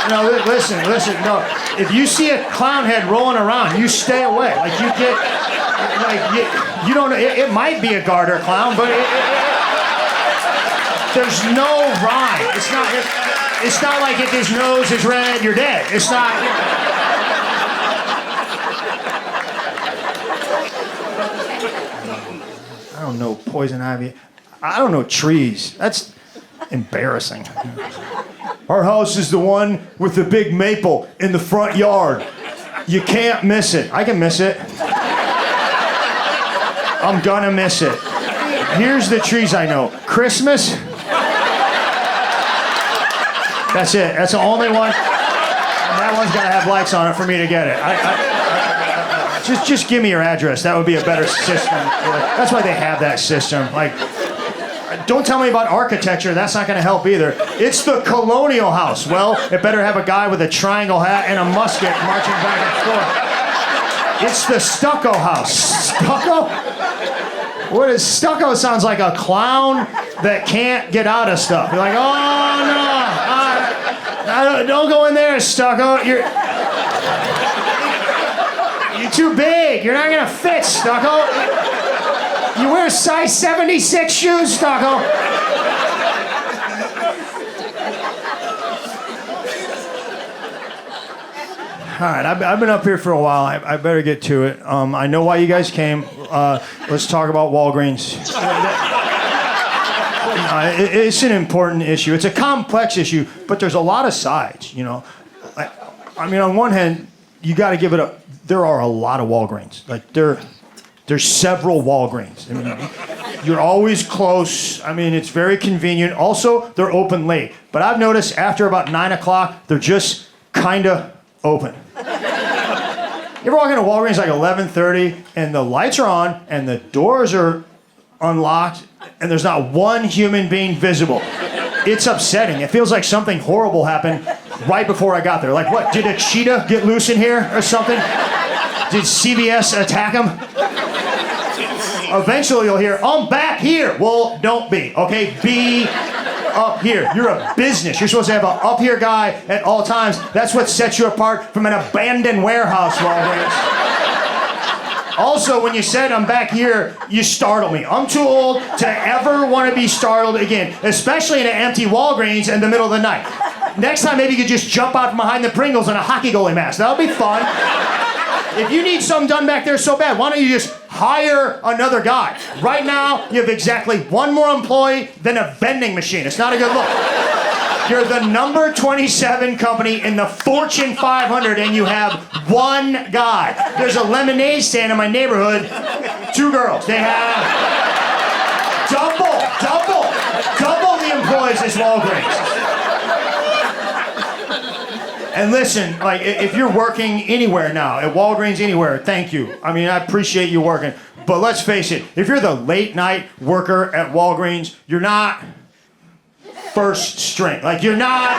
no, listen, no. If you see a clown head rolling around, you stay away. Like, you get, like, you don't know, it might be a garter clown, but there's no rhyme. It's not like if his nose is red, you're dead. It's not. I don't know poison ivy. I don't know trees. That's embarrassing. Our house is the one with the big maple in the front yard. You can't miss it. I can miss it. I'm gonna miss it. Here's the trees I know. Christmas. That's it. That's the only one. And that one's gotta have lights on it for me to get it. Just give me your address. That would be a better system. That's why they have that system. Like, don't tell me about architecture. That's not going to help either. It's the colonial house. Well, it better have a guy with a triangle hat and a musket marching back and forth. It's the stucco house. Stucco? What is stucco? Sounds like a clown that can't get out of stuff. You're like, oh no, don't go in there, stucco. You're too big. You're not gonna fit, stucco. You wear size 76 shoes, stucco. All right, I've been up here for a while. I better get to it. I know why you guys came. Let's talk about Walgreens. It's an important issue. It's a complex issue, but there's a lot of sides, you know. I mean, on one hand, you got to give it up. There are a lot of Walgreens. Like, there's several Walgreens. I mean, you're always close. I mean, it's very convenient. Also, they're open late. But I've noticed after about 9 o'clock, they're just kind of open. You ever walk into Walgreens like 11:30 and the lights are on and the doors are unlocked and there's not one human being visible? It's upsetting. It feels like something horrible happened right before I got there. Like, what, did a cheetah get loose in here or something? Did CVS attack him? Eventually you'll hear, I'm back here. Well, don't be, okay? Be up here. You're a business. You're supposed to have an up here guy at all times. That's what sets you apart from an abandoned warehouse, Walgreens. Also, when you said I'm back here, you startled me. I'm too old to ever want to be startled again, especially in an empty Walgreens in the middle of the night. Next time, maybe you could just jump out from behind the Pringles in a hockey goalie mask. That would be fun. If you need something done back there so bad, why don't you just hire another guy? Right now, you have exactly one more employee than a vending machine. It's not a good look. You're the number 27 company in the Fortune 500, and you have one guy. There's a lemonade stand in my neighborhood. 2 girls. They have double the employees as Walgreens. And listen, like, if you're working anywhere now, at Walgreens, anywhere, thank you. I mean, I appreciate you working. But let's face it, if you're the late night worker at Walgreens, you're not first string. Like, you're not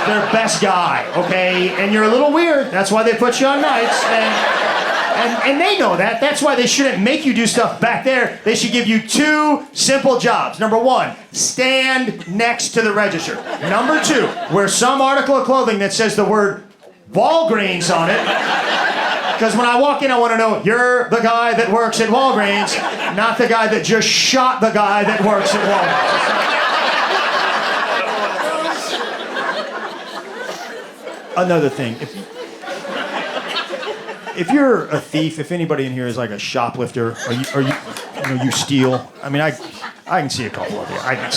their best guy, okay? And you're a little weird. That's why they put you on nights. And they know that. That's why they shouldn't make you do stuff back there. They should give you 2 simple jobs. Number 1, stand next to the register. Number 2, wear some article of clothing that says the word Walgreens on it. Because when I walk in, I want to know you're the guy that works at Walgreens, not the guy that just shot the guy that works at Walgreens. Another thing, if you're a thief, if anybody in here is like a shoplifter, or you steal, I mean, I can see a couple of you. I can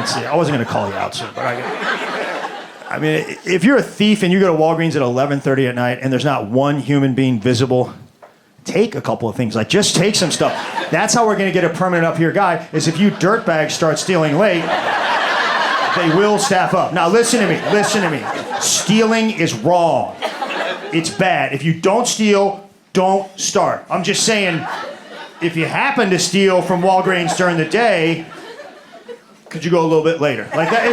see it. I wasn't going to call you out, sir, but I mean, if you're a thief and you go to Walgreens at 11:30 at night and there's not one human being visible, take a couple of things. Like, just take some stuff. That's how we're going to get a permanent up here guy, is if you dirtbags start stealing late, they will staff up. Now, listen to me. Stealing is wrong. It's bad. If you don't steal, don't start. I'm just saying, if you happen to steal from Walgreens during the day, could you go a little bit later? Like that,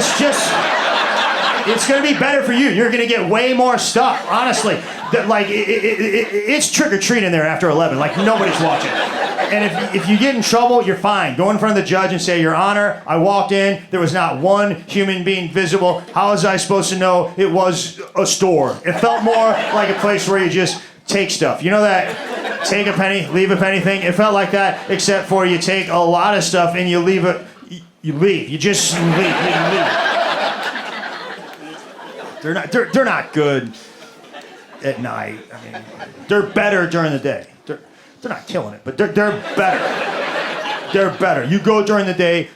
it's going to be better for you. You're going to get way more stuff, honestly. It's trick-or-treat in there after 11. Like, nobody's watching. And if you get in trouble, you're fine. Go in front of the judge and say, Your Honor, I walked in, there was not one human being visible. How was I supposed to know it was a store? It felt more like a place where you just take stuff. You know that take a penny, leave a penny thing? It felt like that, except for you take a lot of stuff and you leave it. You leave. You just leave. You leave. They're not good at night. I mean, they're better during the day. They're not killing it, but they're better. They're better. You go during the day,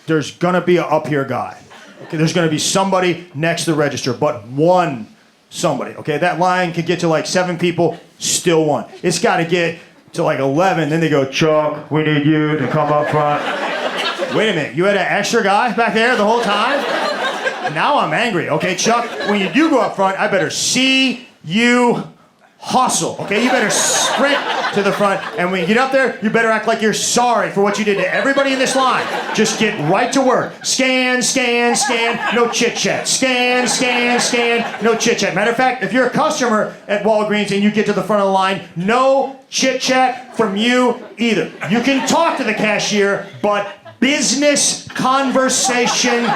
there's gonna be an up here guy. Okay, there's gonna be somebody next to the register, but one somebody. Okay, that line could get to like 7 people, still one. It's got to get to like 11, then they go, Chuck, we need you to come up front. Wait a minute, you had an extra guy back there the whole time? Now I'm angry. Okay, Chuck, when you do go up front, I better see you hustle. Okay, you better sprint to the front, and when you get up there, you better act like you're sorry for what you did to everybody in this line. Just get right to work. Scan, no chit-chat. Scan, no chit-chat. Matter of fact, if you're a customer at Walgreens and you get to the front of the line, no chit-chat from you either. You can talk to the cashier, but business conversation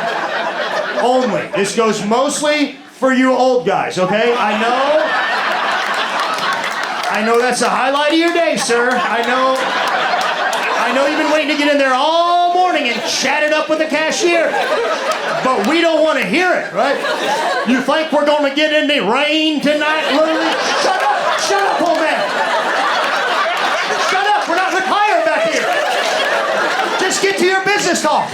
only. This goes mostly for you old guys, okay? I know that's a highlight of your day, sir. I know you've been waiting to get in there all morning and chat it up with the cashier. But we don't want to hear it, right? You think we're going to get in the rain tonight, Lily? Shut up, old man. Shut up, we're not retired back here. Just get to your business talk.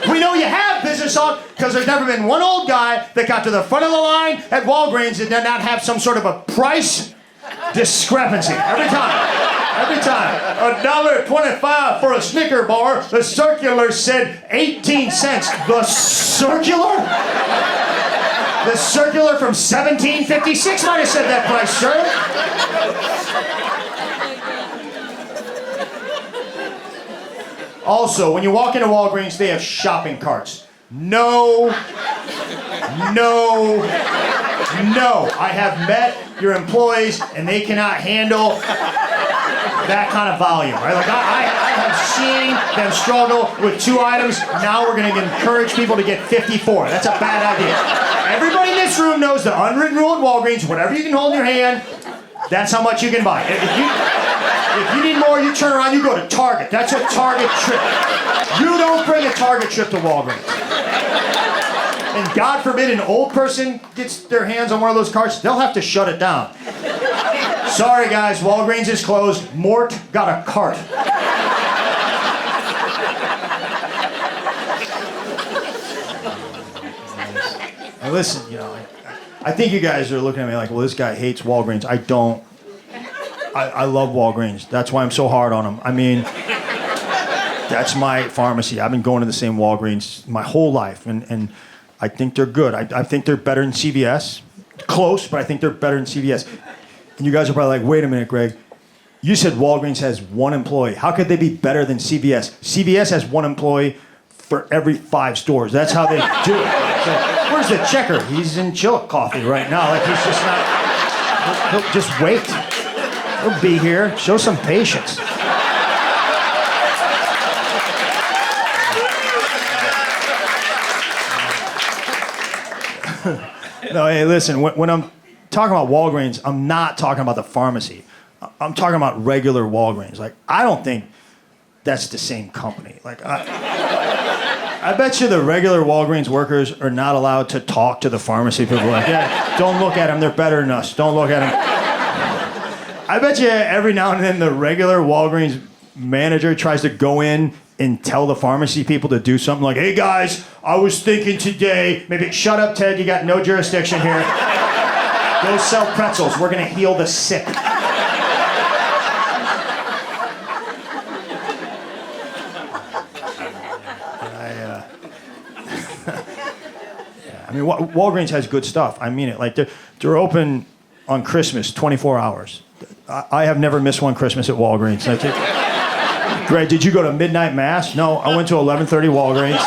We know you have business talk because there's never been one old guy that got to the front of the line at Walgreens and did not have some sort of a price discrepancy. Every time. $1.25 for a Snicker bar. The circular said 18 cents. The circular? The circular from 1756 might have said that price, sir. Also, when you walk into Walgreens, they have shopping carts. No. I have met your employees, and they cannot handle that kind of volume, right? Like, I have seen them struggle with 2 items. Now we're going to encourage people to get 54. That's a bad idea. Everybody in this room knows the unwritten rule at Walgreens, whatever you can hold in your hand, That's how much you can buy. If you need more, you turn around, you go to Target. That's a Target trip. You don't bring a Target trip to Walgreens. And God forbid an old person gets their hands on one of those carts, they'll have to shut it down. Sorry guys, Walgreens is closed. Mort got a cart. And listen, I think you guys are looking at me like, well, this guy hates Walgreens. I don't. I love Walgreens. That's why I'm so hard on them. I mean, that's my pharmacy. I've been going to the same Walgreens my whole life, and I think they're good. I think they're better than CVS. Close, but I think they're better than CVS. And you guys are probably like, wait a minute, Greg. You said Walgreens has one employee. How could they be better than CVS? CVS has one employee for every 5 stores. That's how they do it. So, where's the checker? He's in Chillicothe right now. Like, he's just not... He'll just wait. He'll be here. Show some patience. No, hey, listen, when I'm talking about Walgreens, I'm not talking about the pharmacy. I'm talking about regular Walgreens. Like, I don't think that's the same company. Like, I bet you the regular Walgreens workers are not allowed to talk to the pharmacy people. Like, yeah, don't look at them. They're better than us. Don't look at them. I bet you every now and then the regular Walgreens manager tries to go in and tell the pharmacy people to do something like, hey guys, I was thinking today, maybe shut up, Ted, you got no jurisdiction here. Go sell pretzels. We're going to heal the sick. I mean, Walgreens has good stuff. I mean it. Like, they're open on Christmas, 24 hours. I have never missed one Christmas at Walgreens. Greg, did you go to midnight mass? No, I went to 11:30 Walgreens.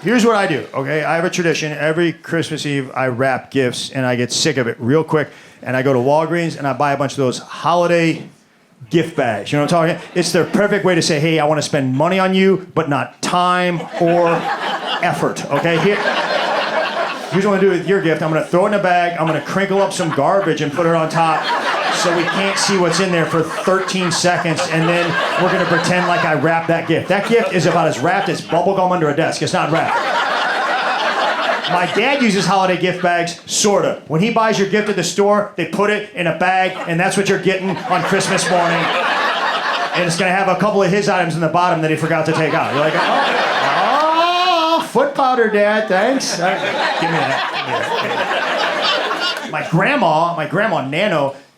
Here's what I do, okay? I have a tradition. Every Christmas Eve, I wrap gifts, and I get sick of it real quick. And I go to Walgreens, and I buy a bunch of those holiday gift bags. You know what I'm talking about? It's their perfect way to say, hey, I want to spend money on you, but not time or effort, okay? Here's what I'm going to do with your gift. I'm going to throw it in a bag. I'm going to crinkle up some garbage and put it on top so we can't see what's in there for 13 seconds, and then we're going to pretend like I wrapped that gift. That gift is about as wrapped as bubblegum under a desk. It's not wrapped. My dad uses holiday gift bags, sorta. When he buys your gift at the store, they put it in a bag, and that's what you're getting on Christmas morning. And it's going to have a couple of his items in the bottom that he forgot to take out. You're like, oh, foot powder, Dad, thanks. Give me that. My grandma,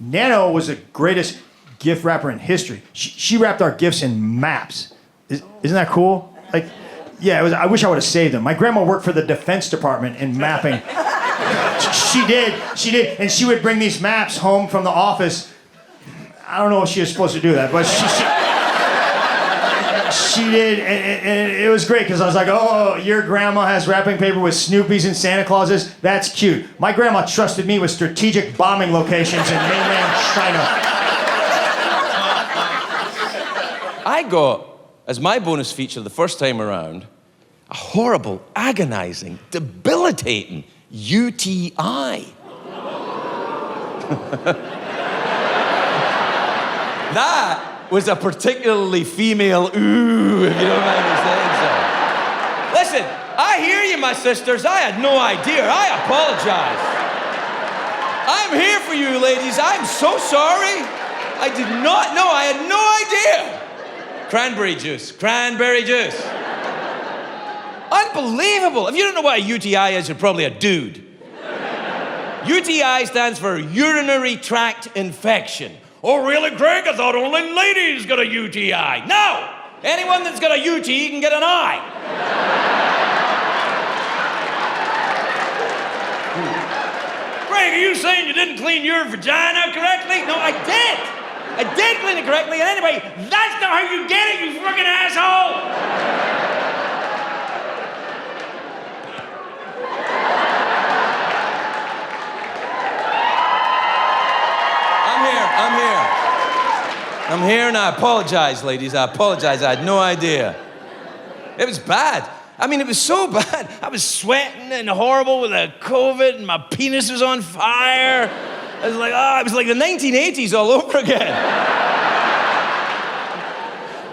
Nano was the greatest gift wrapper in history. She wrapped our gifts in maps. Isn't that cool? Like, yeah, I wish I would have saved them. My grandma worked for the Defense Department in mapping. She did, and she would bring these maps home from the office. I don't know if she was supposed to do that, but she did, and it was great because I was like, oh, your grandma has wrapping paper with Snoopy's and Santa Clauses? That's cute. My grandma trusted me with strategic bombing locations in mainland China. I got, as my bonus feature the first time around, a horrible, agonizing, debilitating UTI. That was a particularly female ooh, if you don't mind me saying so. Listen, I hear you, my sisters. I had no idea. I apologize. I'm here for you, ladies. I'm so sorry. I did not know. I had no idea. Cranberry juice. Unbelievable. If you don't know what a UTI is, you're probably a dude. UTI stands for urinary tract infection. Oh, really, Greg? I thought only ladies got a UTI. No! Anyone that's got a UT can get an I. Greg, are you saying you didn't clean your vagina correctly? No, I did. I did clean it correctly, and anyway, that's not how you get it, you fucking asshole! I'm here, and I apologize, ladies. I apologize. I had no idea. It was bad. I mean, it was so bad. I was sweating and horrible with the COVID, and my penis was on fire. I was like, it was like the 1980s all over again.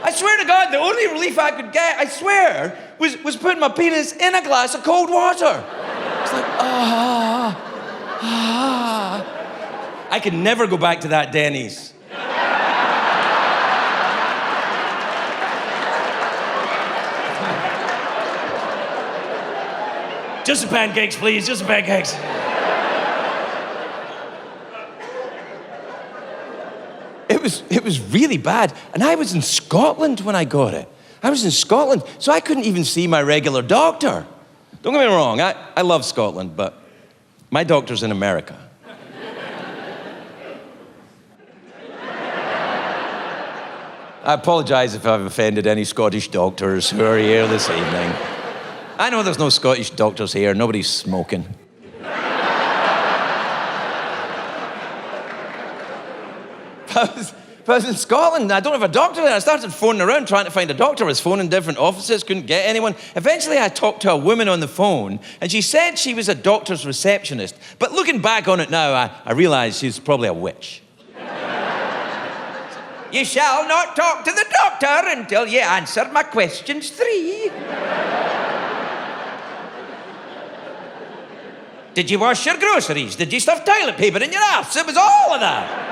I swear to God, the only relief I could get, I swear, was putting my penis in a glass of cold water. It's like, I could never go back to that Denny's. Just the pancakes, please, just the pancakes. It was really bad, and I was in Scotland when I got it. I was in Scotland, so I couldn't even see my regular doctor. Don't get me wrong, I love Scotland, but my doctor's in America. I apologize if I've offended any Scottish doctors who are here this evening. I know there's no Scottish doctors here, nobody's smoking. If I was in Scotland, I don't have a doctor there. I started phoning around trying to find a doctor. I was phoning different offices, couldn't get anyone. Eventually, I talked to a woman on the phone, and she said she was a doctor's receptionist. But looking back on it now, I realize she's probably a witch. You shall not talk to the doctor until you answer my questions 3. Did you wash your groceries? Did you stuff toilet paper in your ass? It was all of that.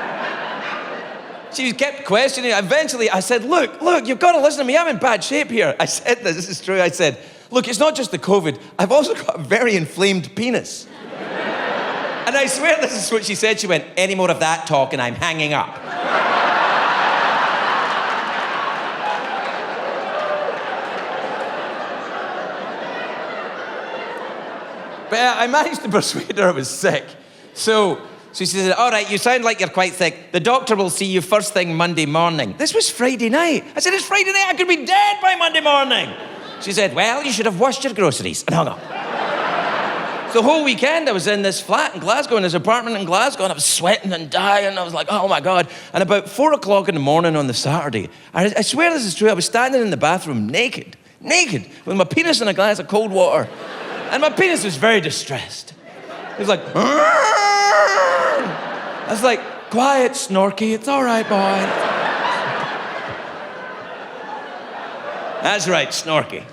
She kept questioning. Eventually, I said, look, you've got to listen to me. I'm in bad shape here. I said this is true. I said, look, it's not just the COVID. I've also got a very inflamed penis. And I swear this is what she said. She went, any more of that talk and I'm hanging up. But I managed to persuade her I was sick. So she said, all right, you sound like you're quite sick. The doctor will see you first thing Monday morning. This was Friday night. I said, it's Friday night. I could be dead by Monday morning. She said, well, you should have washed your groceries. And hung up. The whole weekend, I was in this flat in Glasgow, in this apartment in Glasgow, and I was sweating and dying. I was like, oh my God. And about 4 o'clock in the morning on the Saturday, I swear this is true, I was standing in the bathroom naked, with my penis in a glass of cold water. And my penis was very distressed. It was like, I was like, quiet, Snorky, it's all right, boy. That's right, Snorky.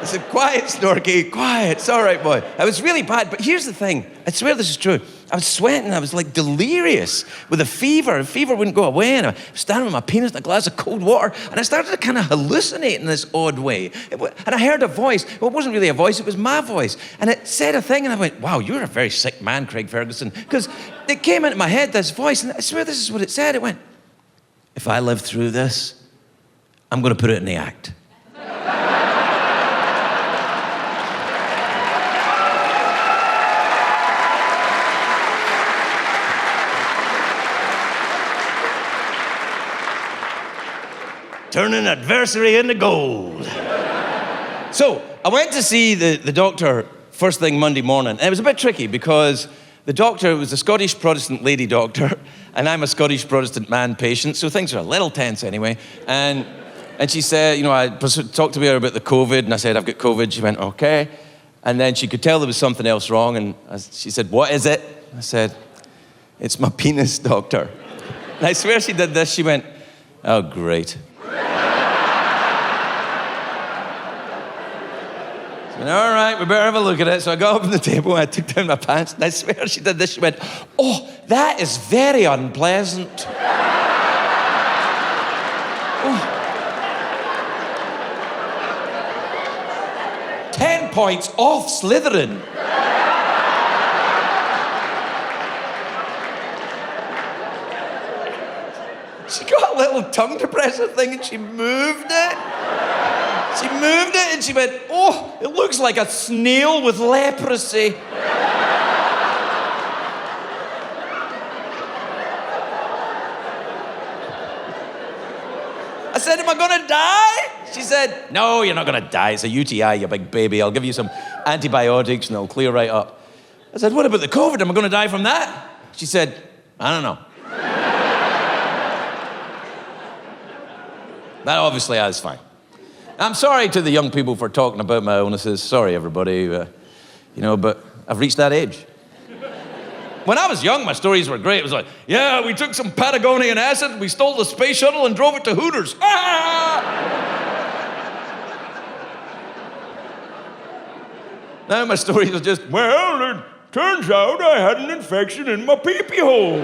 I said, quiet, Snorky, quiet, it's all right, boy. I was really bad, but here's the thing. I swear this is true. I was sweating, I was like delirious with a fever. The fever wouldn't go away, and I was standing with my penis in a glass of cold water, and I started to kind of hallucinate in this odd way. And I heard a voice. Well, it wasn't really a voice, it was my voice. And it said a thing, and I went, wow, you're a very sick man, Craig Ferguson. Because it came into my head, this voice, and I swear this is what it said. It went, if I live through this, I'm going to put it in the act. Turning adversity into gold. So I went to see the doctor first thing Monday morning. And it was a bit tricky because the doctor was a Scottish Protestant lady doctor, and I'm a Scottish Protestant man patient, so things are a little tense anyway. And she said, you know, I talked to her about the COVID, and I said, I've got COVID. She went, okay. And then she could tell there was something else wrong, and she said, what is it? I said, it's my penis, doctor. And I swear she did this. She went, oh, great. All right, we better have a look at it. So I got up on the table and I took down my pants, and I swear she did this. She went, oh, that is very unpleasant. Oh. 10 points off Slytherin. She got a little tongue depressor thing and she moved it. She moved it and she went, oh, it looks like a snail with leprosy. I said, am I gonna die? She said, no, you're not gonna die. It's a UTI, you big baby. I'll give you some antibiotics and it'll clear right up. I said, what about the COVID? Am I gonna die from that? She said, I don't know. That obviously I was fine. I'm sorry to the young people for talking about my illnesses. Sorry, everybody. But I've reached that age. When I was young, my stories were great. It was like, yeah, we took some Patagonian acid, we stole the space shuttle and drove it to Hooters. Now my stories are just, well, it turns out I had an infection in my pee-pee hole.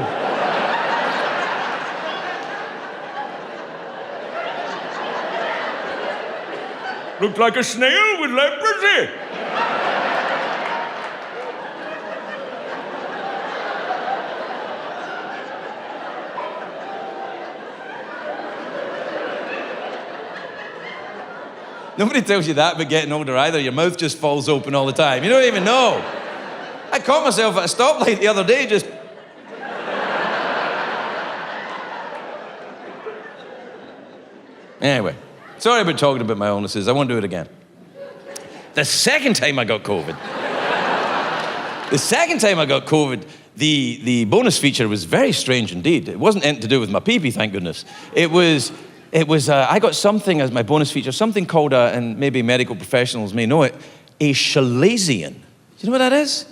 Looked like a snail with leprosy. Nobody tells you that about getting older either. Your mouth just falls open all the time. You don't even know. I caught myself at a stoplight the other day just... Anyway, sorry about talking about my illnesses. I won't do it again. The second time I got COVID, the bonus feature was very strange indeed. It wasn't anything to do with my pee-pee, thank goodness. It was I got something as my bonus feature, something called, and maybe medical professionals may know it, a chalazion. Do you know what that is?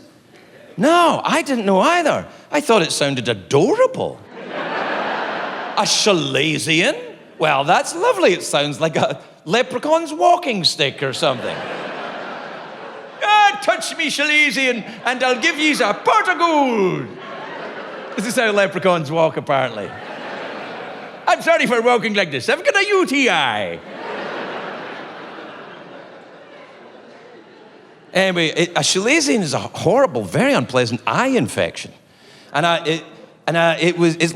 No, I didn't know either. I thought it sounded adorable. A chalazion? Well, that's lovely. It sounds like a leprechaun's walking stick or something. Touch me, chalazion, and I'll give yous a pot of gold. This is how leprechauns walk, apparently. I'm sorry for walking like this. I've got a UTI. Anyway, a chalazion is a horrible, very unpleasant eye infection. It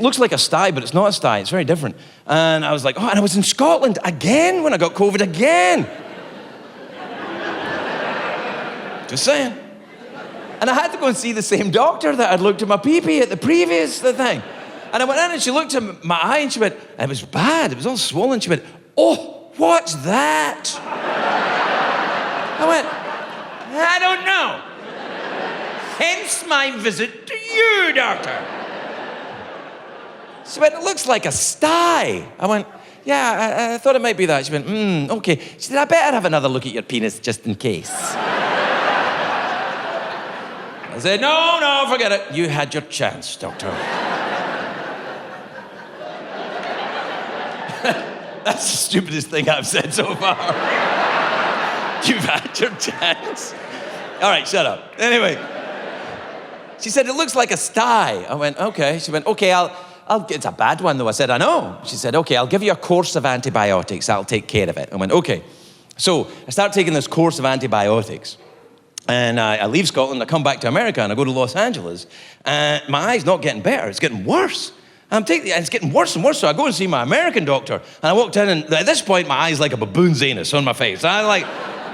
looks like a sty, but it's not a sty. It's very different. And I was like, and I was in Scotland again when I got COVID again. Just saying. And I had to go and see the same doctor that I'd looked at my pee-pee at the previous thing. And I went in and she looked at my eye and she went, and it was bad, it was all swollen. She went, oh, what's that? I went, I don't know. Hence my visit to you, doctor. She went, it looks like a sty. I went, yeah, I thought it might be that. She went, okay. She said, I better have another look at your penis just in case. I said, no, forget it. You had your chance, doctor. That's the stupidest thing I've said so far. You've had your chance. All right, shut up. Anyway, she said, it looks like a sty. I went, okay. She went, okay, it's a bad one though. I said, I know. She said, okay, I'll give you a course of antibiotics. I'll take care of it. I went, okay. So I start taking this course of antibiotics. And I leave Scotland, I come back to America, and I go to Los Angeles. And my eye's not getting better, it's getting worse. And it's getting worse and worse, so I go and see my American doctor. And I walked in, and at this point, my eye's like a baboon's anus on my face. I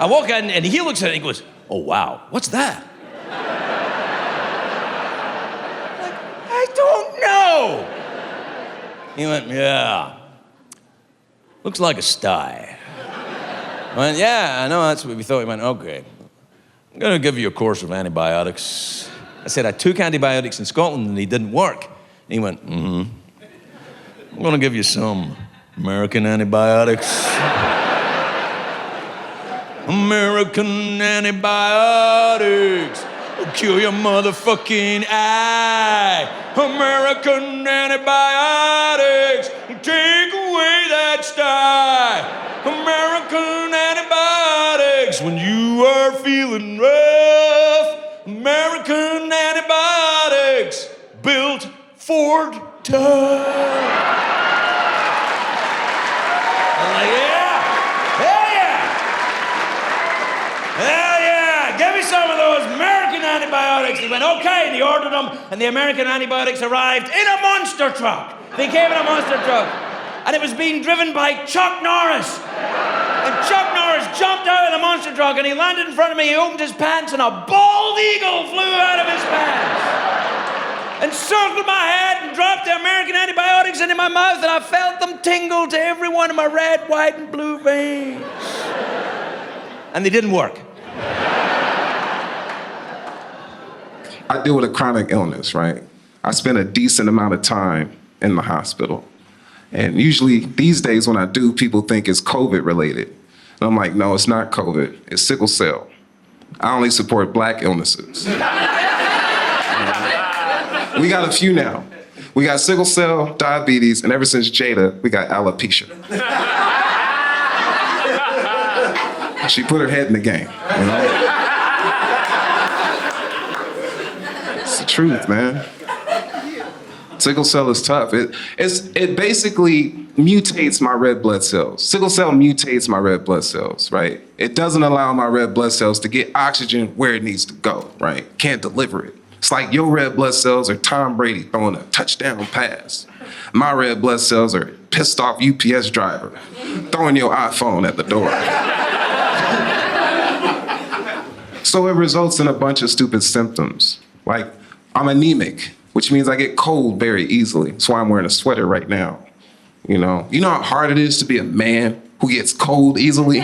walk in, and he looks at it, and he goes, oh, wow, what's that? I don't know. He went, yeah, looks like a sty. I went, yeah, I know, that's what we thought. He went, okay. I'm going to give you a course of antibiotics. I said, I took antibiotics in Scotland and they didn't work. And he went, I'm going to give you some American antibiotics. American antibiotics will kill your motherfucking eye. American antibiotics will take away that sty. American antibiotics when you are feeling rough. American antibiotics built Ford tough. I'm like, yeah, hell yeah. Hell yeah, give me some of those American antibiotics. He went, okay, and he ordered them, and the American antibiotics arrived in a monster truck. They came in a monster truck, and it was being driven by Chuck Norris. And Chuck Norris jumped out of the monster truck, and he landed in front of me. He opened his pants, and a bald eagle flew out of his pants and circled my head and dropped the American antibiotics into my mouth, and I felt them tingle to every one of my red, white, and blue veins. And they didn't work. I deal with a chronic illness, right? I spend a decent amount of time in the hospital. And usually these days when I do, people think it's COVID related. And I'm like, no, it's not COVID, it's sickle cell. I only support black illnesses. We got a few now. We got sickle cell, diabetes, and ever since Jada, we got alopecia. She put her head in the game, you know? It's the truth, man. Sickle cell is tough. It basically mutates my red blood cells. Sickle cell mutates my red blood cells, right? It doesn't allow my red blood cells to get oxygen where it needs to go, right? Can't deliver it. It's like your red blood cells are Tom Brady throwing a touchdown pass. My red blood cells are a pissed off UPS driver throwing your iPhone at the door. So it results in a bunch of stupid symptoms. Like, I'm anemic, which means I get cold very easily. That's why I'm wearing a sweater right now. You know how hard it is to be a man who gets cold easily? You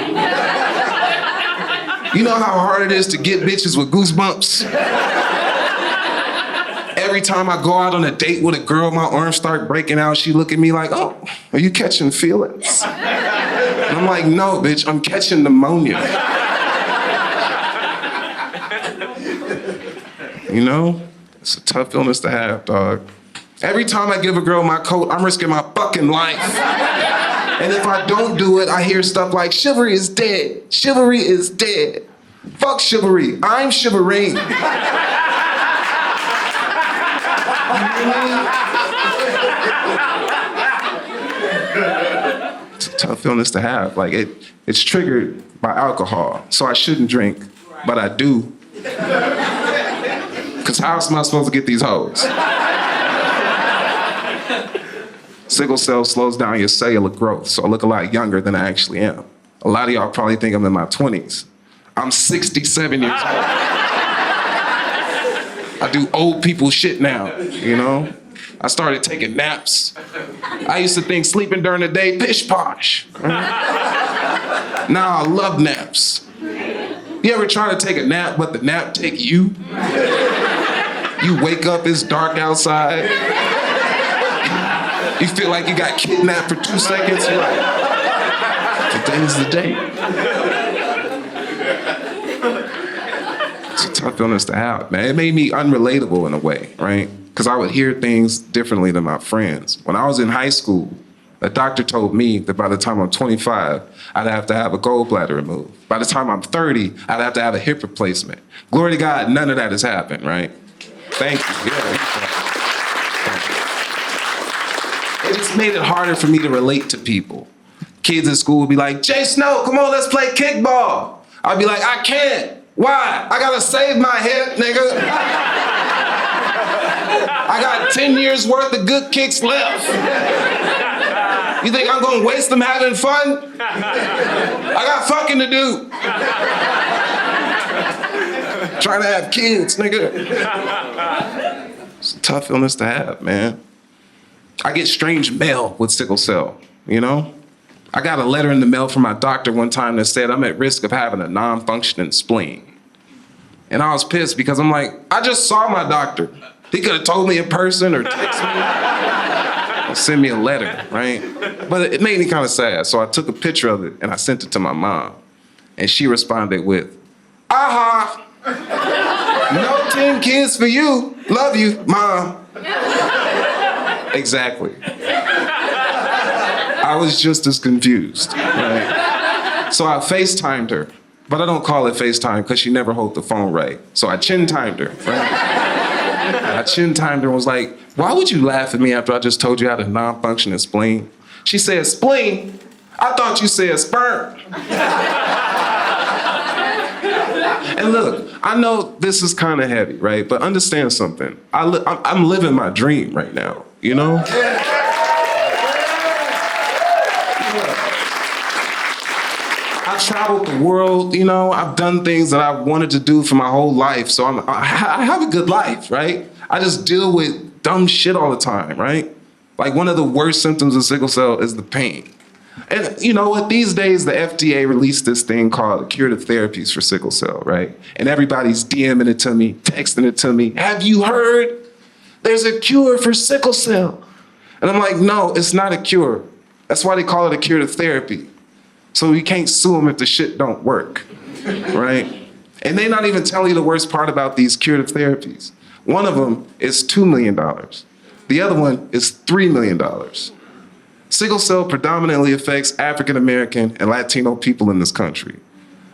know how hard it is to get bitches with goosebumps? Every time I go out on a date with a girl, my arms start breaking out. She look at me like, oh, are you catching feelings? And I'm like, no, bitch, I'm catching pneumonia. You know? It's a tough illness to have, dog. Every time I give a girl my coat, I'm risking my fucking life. And if I don't do it, I hear stuff like, chivalry is dead. Chivalry is dead. Fuck chivalry. I'm shivering. It's a tough illness to have. Like, it's triggered by alcohol. So I shouldn't drink, but I do. Because how else am I supposed to get these hoes? Sickle cell slows down your cellular growth, so I look a lot younger than I actually am. A lot of y'all probably think I'm in my 20s. I'm 67 years old. I do old people shit now, you know? I started taking naps. I used to think sleeping during the day, pish posh. Right? Now I love naps. You ever try to take a nap, but the nap take you? You wake up, it's dark outside. You feel like you got kidnapped for 2 seconds. You're like, today's the day. It's a tough illness to have, man. It made me unrelatable in a way, right? Because I would hear things differently than my friends. When I was in high school, a doctor told me that by the time I'm 25, I'd have to have a gallbladder removed. By the time I'm 30, I'd have to have a hip replacement. Glory to God, none of that has happened, right? Thank you. Yeah. It just made it harder for me to relate to people. Kids at school would be like, Jay Snow, come on, let's play kickball. I'd be like, I can't. Why? I gotta save my hip, nigga. I got 10 years worth of good kicks left. You think I'm gonna waste them having fun? I got fucking to do. Trying to have kids, nigga. It's a tough illness to have, man. I get strange mail with sickle cell, you know? I got a letter in the mail from my doctor one time that said I'm at risk of having a non-functioning spleen. And I was pissed because I'm like, I just saw my doctor. He could have told me in person or texted me. Or send me a letter, right? But it made me kind of sad. So I took a picture of it and I sent it to my mom. And she responded with, aha, no 10 kids for you. Love you, Mom. Exactly. I was just as confused, right? So I FaceTimed her, but I don't call it FaceTime because she never holds the phone right. So I chin-timed her, right? I chin-timed her and was like, why would you laugh at me after I just told you I had a non-functioning spleen? She said, spleen? I thought you said sperm. And look, I know this is kind of heavy, right? But understand something. I'm living my dream right now, you know? I traveled the world, you know? I've done things that I wanted to do for my whole life, so I have a good life, right? I just deal with dumb shit all the time, right? Like one of the worst symptoms of sickle cell is the pain. And you know what? These days, the FDA released this thing called curative therapies for sickle cell, right? And everybody's DMing it to me, texting it to me. Have you heard? There's a cure for sickle cell. And I'm like, no, it's not a cure. That's why they call it a curative therapy. So you can't sue them if the shit don't work, right? And they're not even telling you the worst part about these curative therapies. One of them is $2 million. The other one is $3 million. Sickle cell predominantly affects African American and Latino people in this country.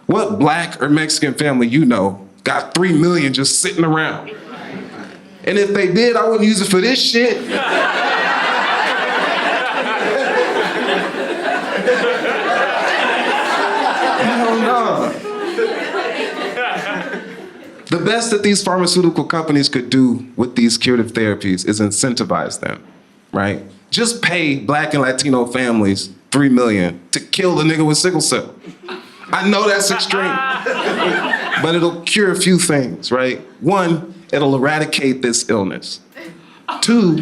What Black or Mexican family you know got $3 million just sitting around? And if they did, I wouldn't use it for this shit. Hell no. The best that these pharmaceutical companies could do with these curative therapies is incentivize them, right? Just pay Black and Latino families $3 million to kill the nigga with sickle cell. I know that's extreme, but it'll cure a few things, right? One, it'll eradicate this illness. Two,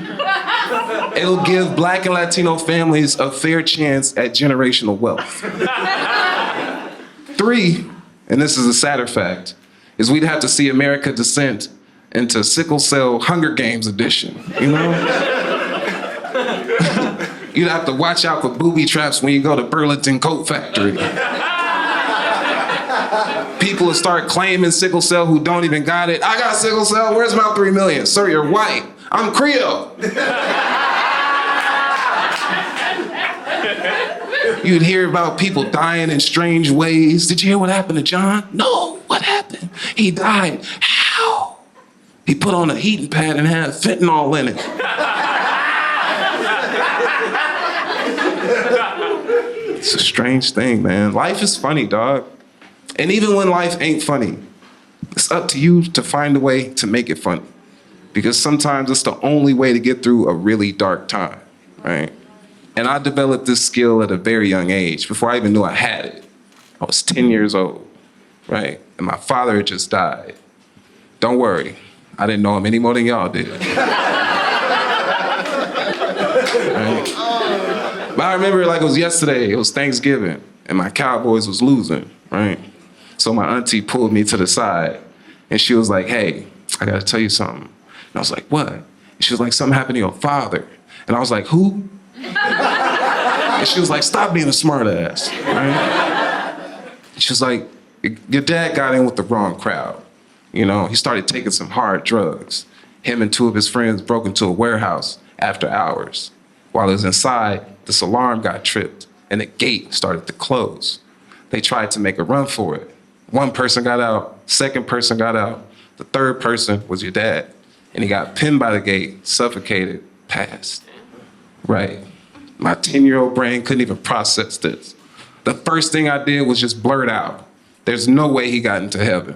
it'll give Black and Latino families a fair chance at generational wealth. Three, and this is a sadder fact, is we'd have to see America descend into sickle cell Hunger Games edition, you know? You'd have to watch out for booby traps when you go to Burlington Coat Factory. People will start claiming sickle cell who don't even got it. I got sickle cell, where's my $3 million? Sir, you're white. I'm Creole. You'd hear about people dying in strange ways. Did you hear what happened to John? No, what happened? He died. How? He put on a heating pad and had fentanyl in it. It's a strange thing, man. Life is funny, dog. And even when life ain't funny, it's up to you to find a way to make it funny. Because sometimes it's the only way to get through a really dark time, right? And I developed this skill at a very young age, before I even knew I had it. I was 10 years old, right? And my father had just died. Don't worry, I didn't know him any more than y'all did. Right? But I remember it like it was yesterday. It was Thanksgiving, and my Cowboys was losing, right? So my auntie pulled me to the side, and she was like, hey, I gotta tell you something. And I was like, what? And she was like, something happened to your father. And I was like, who? And she was like, stop being a smart ass, right? She was like, your dad got in with the wrong crowd. You know, he started taking some hard drugs. Him and two of his friends broke into a warehouse after hours. While he was inside, this alarm got tripped and the gate started to close. They tried to make a run for it. One person got out, second person got out, the third person was your dad. And he got pinned by the gate, suffocated, passed. Right. My 10-year-old brain couldn't even process this. The first thing I did was just blurt out, there's no way he got into heaven.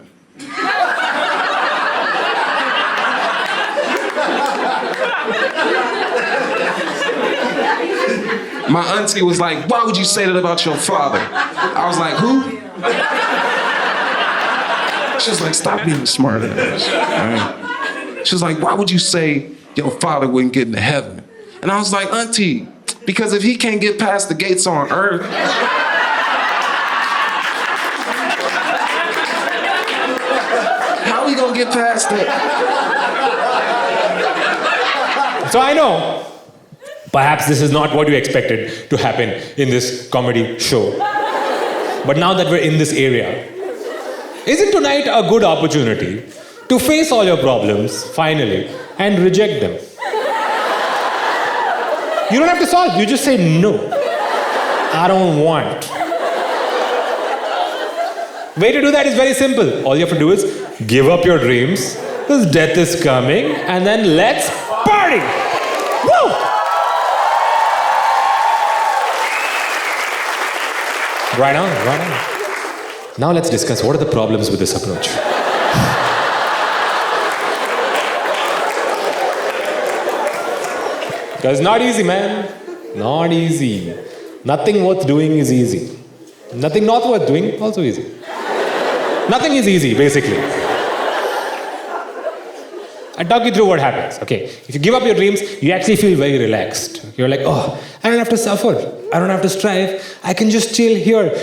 My auntie was like, why would you say that about your father? I was like, who? She was like, stop being a smart ass. Right? She was like, why would you say your father wouldn't get into heaven? And I was like, auntie, because if he can't get past the gates on earth, how are we gonna get past it? So I know, perhaps this is not what you expected to happen in this comedy show. But now that we're in this area, isn't tonight a good opportunity to face all your problems, finally, and reject them? You don't have to solve, you just say no. I don't want. Way to do that is very simple. All you have to do is give up your dreams, because death is coming, and then let's party! Woo! Right on, right on. Now let's discuss what are the problems with this approach. Because it's not easy, man. Not easy. Nothing worth doing is easy. Nothing not worth doing, also easy. Nothing is easy, basically. I'll talk you through what happens. Okay, if you give up your dreams, you actually feel very relaxed. You're like, oh, I don't have to suffer. I don't have to strive. I can just chill here.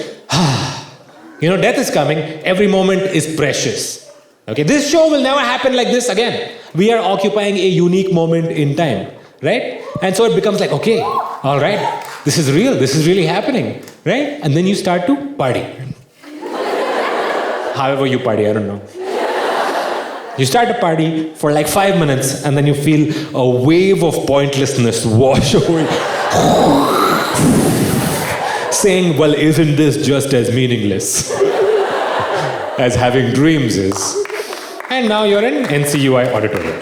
You know, death is coming. Every moment is precious. Okay, this show will never happen like this again. We are occupying a unique moment in time, right? And so it becomes like, okay, all right, this is real. This is really happening, right? And then you start to party. However you party, I don't know. You start to party for like 5 minutes and then you feel a wave of pointlessness wash over you. Saying, well, isn't this just as meaningless as having dreams is? And now you're in NCUI auditorium.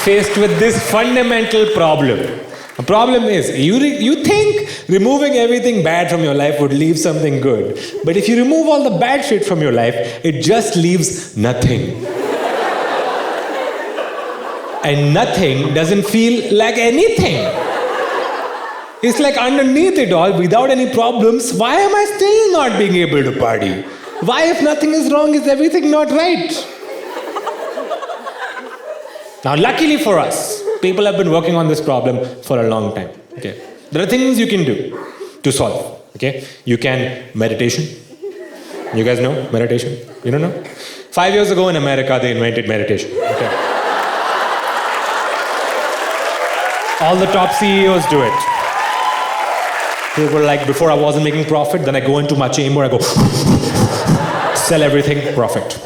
Faced with this fundamental problem. The problem is, you think removing everything bad from your life would leave something good. But if you remove all the bad shit from your life, it just leaves nothing. And nothing doesn't feel like anything. It's like underneath it all, without any problems, why am I still not being able to party? Why, if nothing is wrong, is everything not right? Now, luckily for us, people have been working on this problem for a long time. Okay, there are things you can do to solve. Okay, you can meditation. You guys know meditation? You don't know? 5 years ago in America, they invented meditation. Okay. All the top CEOs do it. They were like, before I wasn't making profit, then I go into my chamber, I go, sell everything, profit.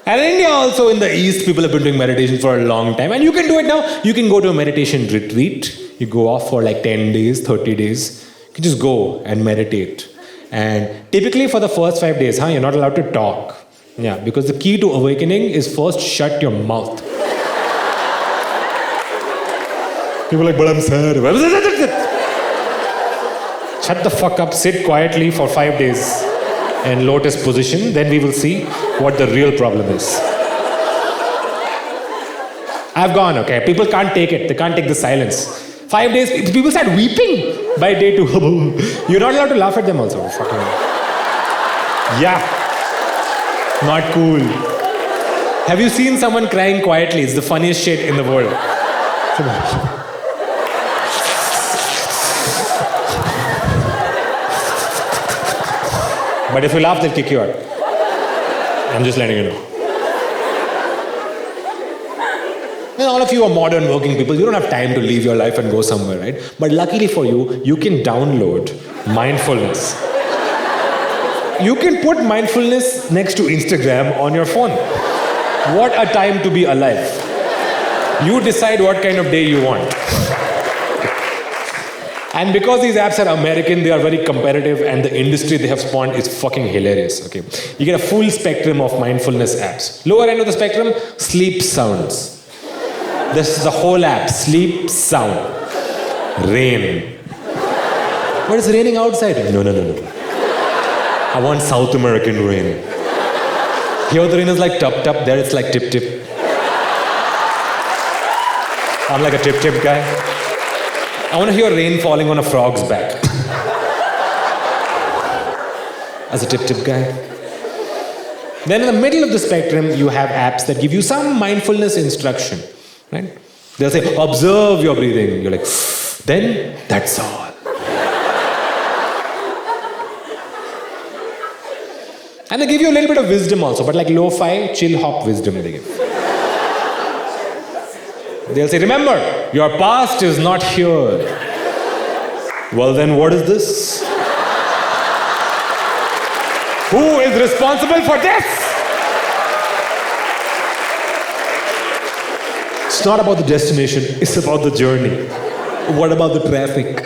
And in India also, in the East, people have been doing meditation for a long time. And you can do it now. You can go to a meditation retreat. You go off for like 10 days, 30 days. You can just go and meditate. And typically for the first 5 days, you're not allowed to talk. Yeah, because the key to awakening is first shut your mouth. People are like, but I'm sad. Shut the fuck up, sit quietly for 5 days in lotus position, then we will see what the real problem is. I've gone, okay? People can't take it. They can't take the silence. 5 days, people start weeping by day 2. You're not allowed to laugh at them also. Yeah. Not cool. Have you seen someone crying quietly? It's the funniest shit in the world. But if you laugh, they'll kick you out. I'm just letting you know. And all of you are modern working people. You don't have time to leave your life and go somewhere, right? But luckily for you, you can download mindfulness. You can put mindfulness next to Instagram on your phone. What a time to be alive. You decide what kind of day you want. And because these apps are American, they are very competitive, and the industry they have spawned is fucking hilarious. Okay, you get a full spectrum of mindfulness apps. Lower end of the spectrum, sleep sounds. This is the whole app, sleep sound. Rain. But it's raining outside. No. I want South American rain. Here the rain is like tup tup, there it's like tip tip. I'm like a tip tip guy. I want to hear rain falling on a frog's back. As a tip-tip guy. Then in the middle of the spectrum, you have apps that give you some mindfulness instruction. Right? They'll say, observe your breathing. You're like, then that's all. And they give you a little bit of wisdom also, but like lo-fi, chill hop wisdom they give. They'll say, remember, your past is not here. Well, then what is this? Who is responsible for this? It's not about the destination, it's about the journey. What about the traffic?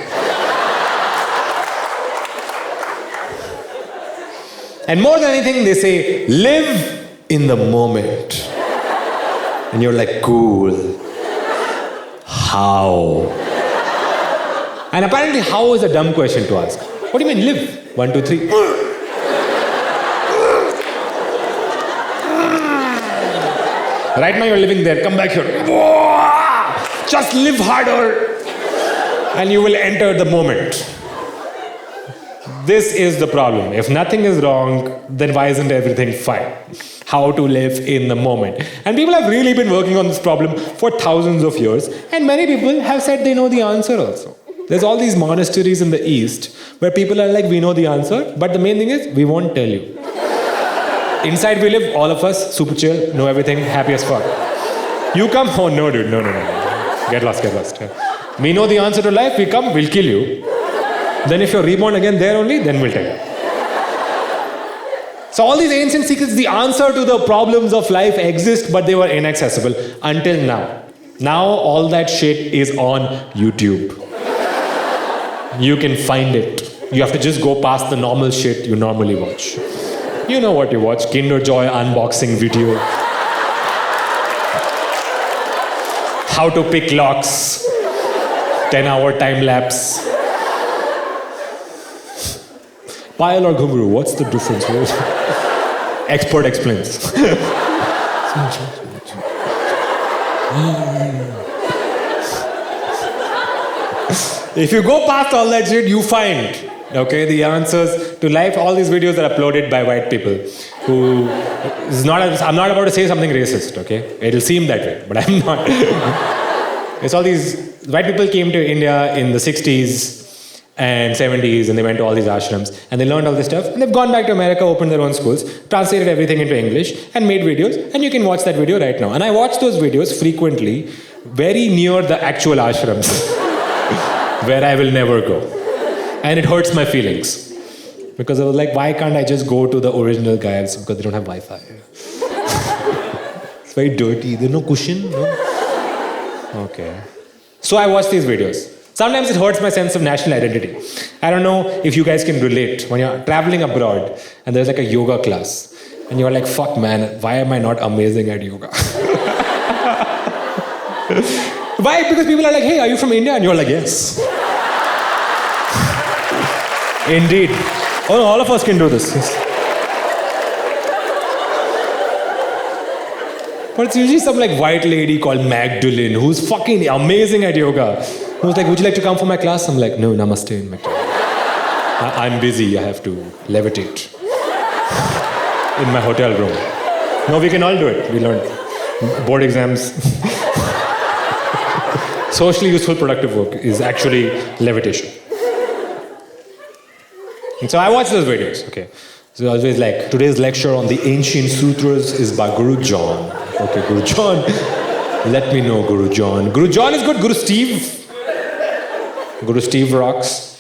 And more than anything, they say, live in the moment. And you're like, cool. How? And apparently, how is a dumb question to ask. What do you mean, live? 1, 2, 3. Right now, you're living there. Come back here. Just live harder. And you will enter the moment. This is the problem. If nothing is wrong, then why isn't everything fine? How to live in the moment. And people have really been working on this problem for thousands of years. And many people have said they know the answer also. There's all these monasteries in the East where people are like, we know the answer, but the main thing is, we won't tell you. Inside we live, all of us, super chill, know everything, happy as fuck. You come? Oh no, dude, no. Get lost. We know the answer to life, we come, we'll kill you. Then if you're reborn again there only, then we'll tell you. So all these ancient secrets, the answer to the problems of life exist, but they were inaccessible until now. Now all that shit is on YouTube. You can find it. You have to just go past the normal shit you normally watch. You know what you watch, Kinder Joy unboxing video. How to pick locks. 10-hour time lapse. Pile or ghungroo, what's the difference? Expert explains. If you go past all that shit, you find, okay, the answers to life. All these videos are uploaded by white people who I'm not about to say something racist, okay? It'll seem that way, but I'm not. It's all these white people came to India in the 60s and 70s, and they went to all these ashrams, and they learned all this stuff, and they've gone back to America, opened their own schools, translated everything into English, and made videos, and you can watch that video right now. And I watch those videos frequently, very near the actual ashrams, where I will never go. And it hurts my feelings. Because I was like, why can't I just go to the original guys? Because they don't have Wi-Fi. It's very dirty. There's no cushion, no? Okay. So I watch these videos. Sometimes it hurts my sense of national identity. I don't know if you guys can relate when you're traveling abroad and there's like a yoga class and you're like, fuck man, why am I not amazing at yoga? Why? Because people are like, hey, are you from India? And you're like, yes. Indeed. Oh, no, all of us can do this. Yes. But it's usually some like white lady called Magdalene who's fucking amazing at yoga. Who's like, would you like to come for my class? I'm like, no, namaste in Magdalene. I'm busy, I have to levitate in my hotel room. No, we can all do it. We learned board exams. Socially useful productive work is actually levitation. And so I watch those videos, okay. So always like, today's lecture on the ancient sutras is by Guru John. Okay, Guru John, let me know Guru John. Guru John is good, Guru Steve. Guru Steve rocks.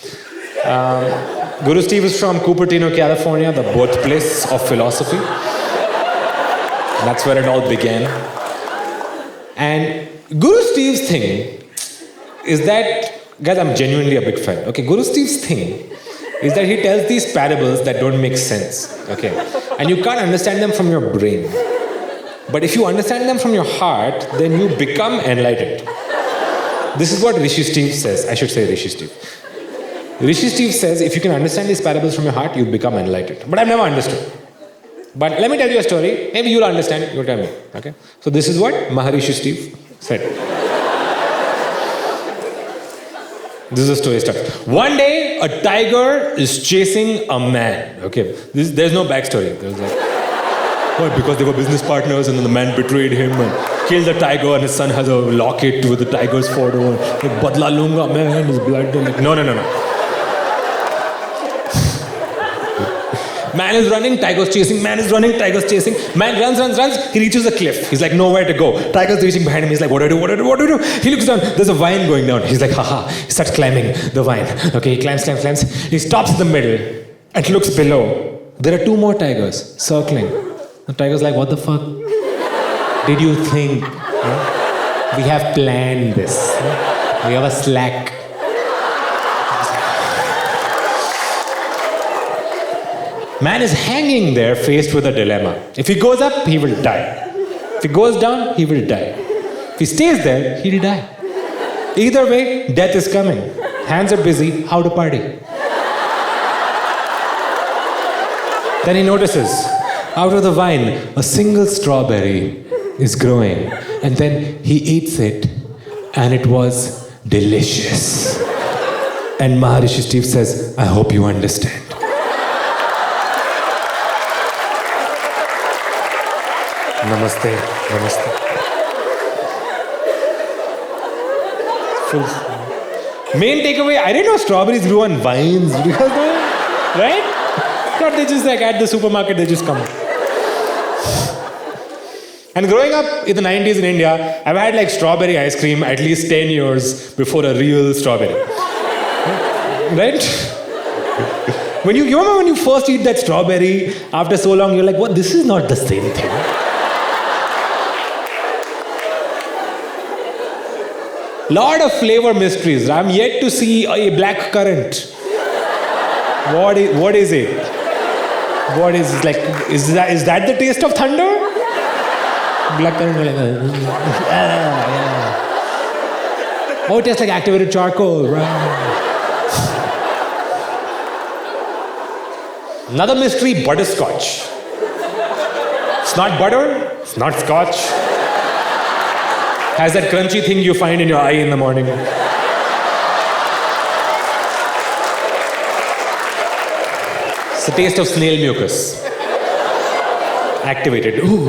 Guru Steve is from Cupertino, California, the birthplace of philosophy. That's where it all began. And Guru Steve's thing is that, guys, I'm genuinely a big fan. Okay, Guru Steve's thing is that he tells these parables that don't make sense. Okay, and you can't understand them from your brain. But if you understand them from your heart, then you become enlightened. This is what Rishi Steve says. I should say Rishi Steve. Rishi Steve says, if you can understand these parables from your heart, you become enlightened. But I've never understood. But let me tell you a story. Maybe you'll understand it. You tell me. Okay? So this is what Maharishi Steve said. This is a story starts. One day, a tiger is chasing a man. Okay? There's no backstory. There's like, what? Because they were business partners and then the man betrayed him and killed the tiger and his son has a locket with the tiger's photo. Like, badla lunga, man, his blood. Like, no. Man is running, tiger's chasing. Man is running, tiger's chasing. Man runs. He reaches a cliff. He's like, nowhere to go. Tiger's reaching behind him. He's like, what do I do? He looks down. There's a vine going down. He's like, haha. He starts climbing the vine. Okay, he climbs. He stops in the middle and looks below. There are two more tigers circling. The tiger's like, what the fuck did you think? We have planned this. We have a slack. Man is hanging there faced with a dilemma. If he goes up, he will die. If he goes down, he will die. If he stays there, he'll die. Either way, death is coming. Hands are busy, how to party? Then he notices, out of the vine, a single strawberry is growing. And then he eats it, and it was delicious. And Maharishi Steve says, I hope you understand. Namaste. Main takeaway, I didn't know strawberries grew on vines. Do you guys know? Right? Not they just like at the supermarket, they just come. And growing up in the 90s in India, I've had like strawberry ice cream at least 10 years before a real strawberry. Right? When you remember when you first eat that strawberry, after so long, you're like, what? This is not the same thing. Lot of flavor mysteries. I'm yet to see a black currant. What is it? What is it? Like? Is that the taste of thunder? Black currant. Yeah. Oh, it tastes like activated charcoal. Right. Another mystery, butterscotch. It's not butter. It's not scotch. Has that crunchy thing you find in your eye in the morning. It's the taste of snail mucus. Activated. Ooh.